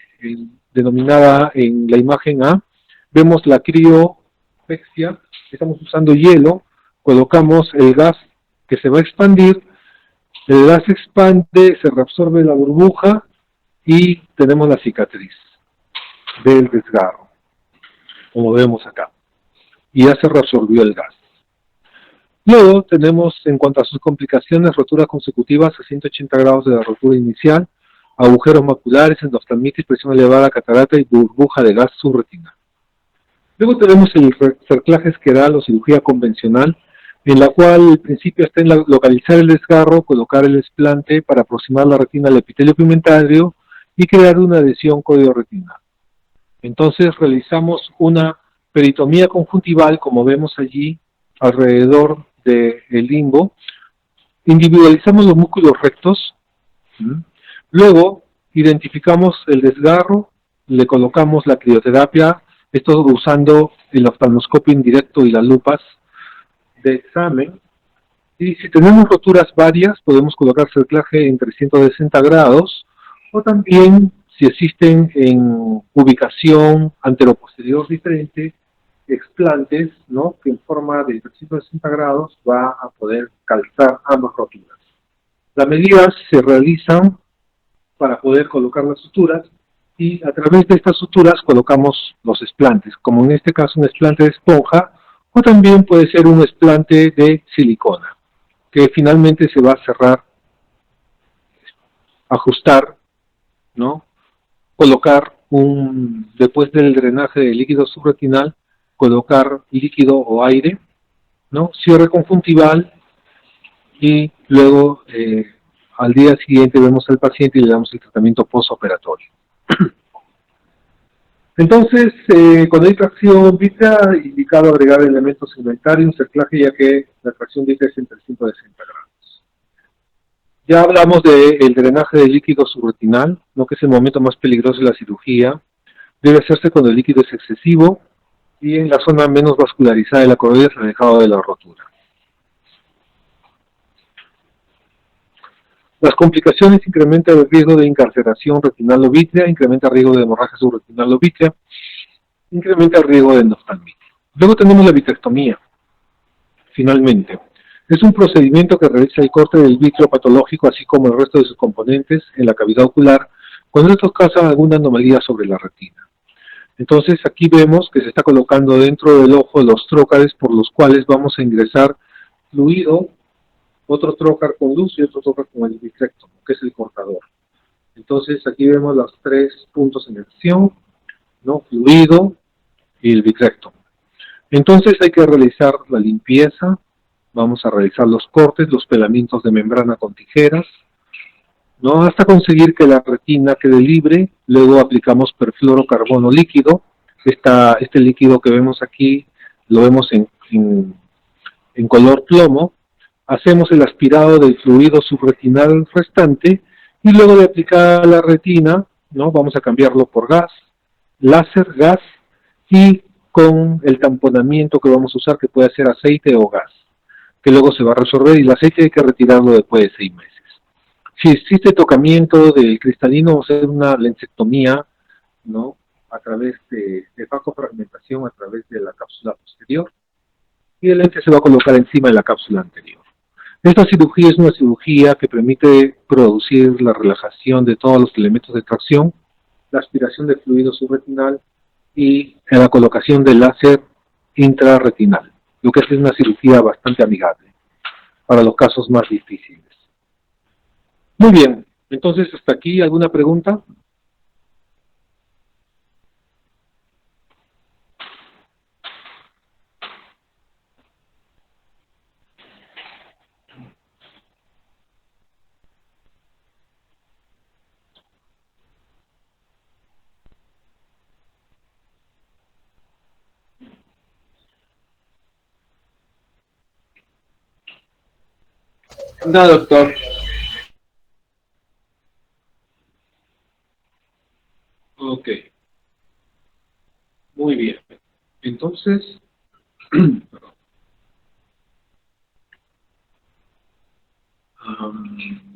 Speaker 1: denominada en la imagen A, vemos la criopexia. Estamos usando hielo, colocamos el gas que se va a expandir, el gas se expande, se reabsorbe la burbuja y tenemos la cicatriz del desgarro, como vemos acá, y ya se reabsorbió el gas. Luego tenemos, en cuanto a sus complicaciones, roturas consecutivas a 180 grados de la rotura inicial, agujeros maculares, endoftalmitis, presión elevada, catarata y burbuja de gas subretinal. Luego tenemos el cerclaje esqueral o cirugía convencional, en la cual el principio está en localizar el desgarro, colocar el explante para aproximar la retina al epitelio pigmentario y crear una adhesión córneo-retinal. Entonces realizamos una peritomía conjuntival, como vemos allí, alrededor del limbo. Individualizamos los músculos rectos. Luego identificamos el desgarro, le colocamos la crioterapia, esto usando el oftalmoscopio indirecto y las lupas de examen. Y si tenemos roturas varias, podemos colocar cerclaje en 360 grados, o también, si existen en ubicación anteroposterior diferente, explantes, ¿no?, que en forma de 360 grados va a poder calzar ambas roturas. Las medidas se realizan para poder colocar las suturas, y a través de estas suturas colocamos los explantes, como en este caso un explante de esponja, o también puede ser un explante de silicona, que finalmente se va a cerrar, ajustar, ¿no?, colocar después del drenaje de líquido subretinal, colocar líquido o aire, ¿no?, cierre conjuntival, y luego al día siguiente vemos al paciente y le damos el tratamiento postoperatorio. Entonces, cuando hay tracción vítrea, indicado agregar elementos segmentarios, un cerclaje, ya que la tracción vítrea es en 360 grados. Ya hablamos del drenaje de líquido subretinal, ¿no?, que es el momento más peligroso de la cirugía. Debe hacerse cuando el líquido es excesivo y en la zona menos vascularizada de la coroidea, alejado de la rotura. Las complicaciones: incrementa el riesgo de incarceración retinal o vítrea, incrementa el riesgo de hemorragia subretinal o vítrea, incrementa el riesgo de endoftalmitis. Luego tenemos la vitrectomía. Finalmente, es un procedimiento que realiza el corte del vítreo patológico, así como el resto de sus componentes, en la cavidad ocular, cuando estos causan alguna anomalía sobre la retina. Entonces aquí vemos que se está colocando dentro del ojo los trócares por los cuales vamos a ingresar fluido, otro trócar con luz y otro trócar con el vitrectomo, que es el cortador. Entonces aquí vemos los 3 puntos en acción, ¿no?, fluido y el vitrectomo. Entonces hay que realizar la limpieza, vamos a realizar los cortes, los pelamientos de membrana con tijeras, ¿no?, hasta conseguir que la retina quede libre. Luego aplicamos perfluorocarbono líquido. Este líquido que vemos aquí lo vemos en color plomo. Hacemos el aspirado del fluido subretinal restante, y luego de aplicar la retina, ¿no?, vamos a cambiarlo por gas, láser, gas, y con el tamponamiento que vamos a usar, que puede ser aceite o gas, que luego se va a resolver, y el aceite hay que retirarlo después de 6 meses. Si existe tocamiento del cristalino, vamos a hacer una lensectomía, ¿no? A través de facofragmentación, a través de la cápsula posterior, y el lente se va a colocar encima de la cápsula anterior. Esta cirugía es una cirugía que permite producir la relajación de todos los elementos de tracción, la aspiración de fluido subretinal y la colocación del láser intrarretinal, lo que es una cirugía bastante amigable para los casos más difíciles. Muy bien, entonces hasta aquí, ¿alguna pregunta?
Speaker 2: No, doctor.
Speaker 1: Ok, muy bien. Entonces, um,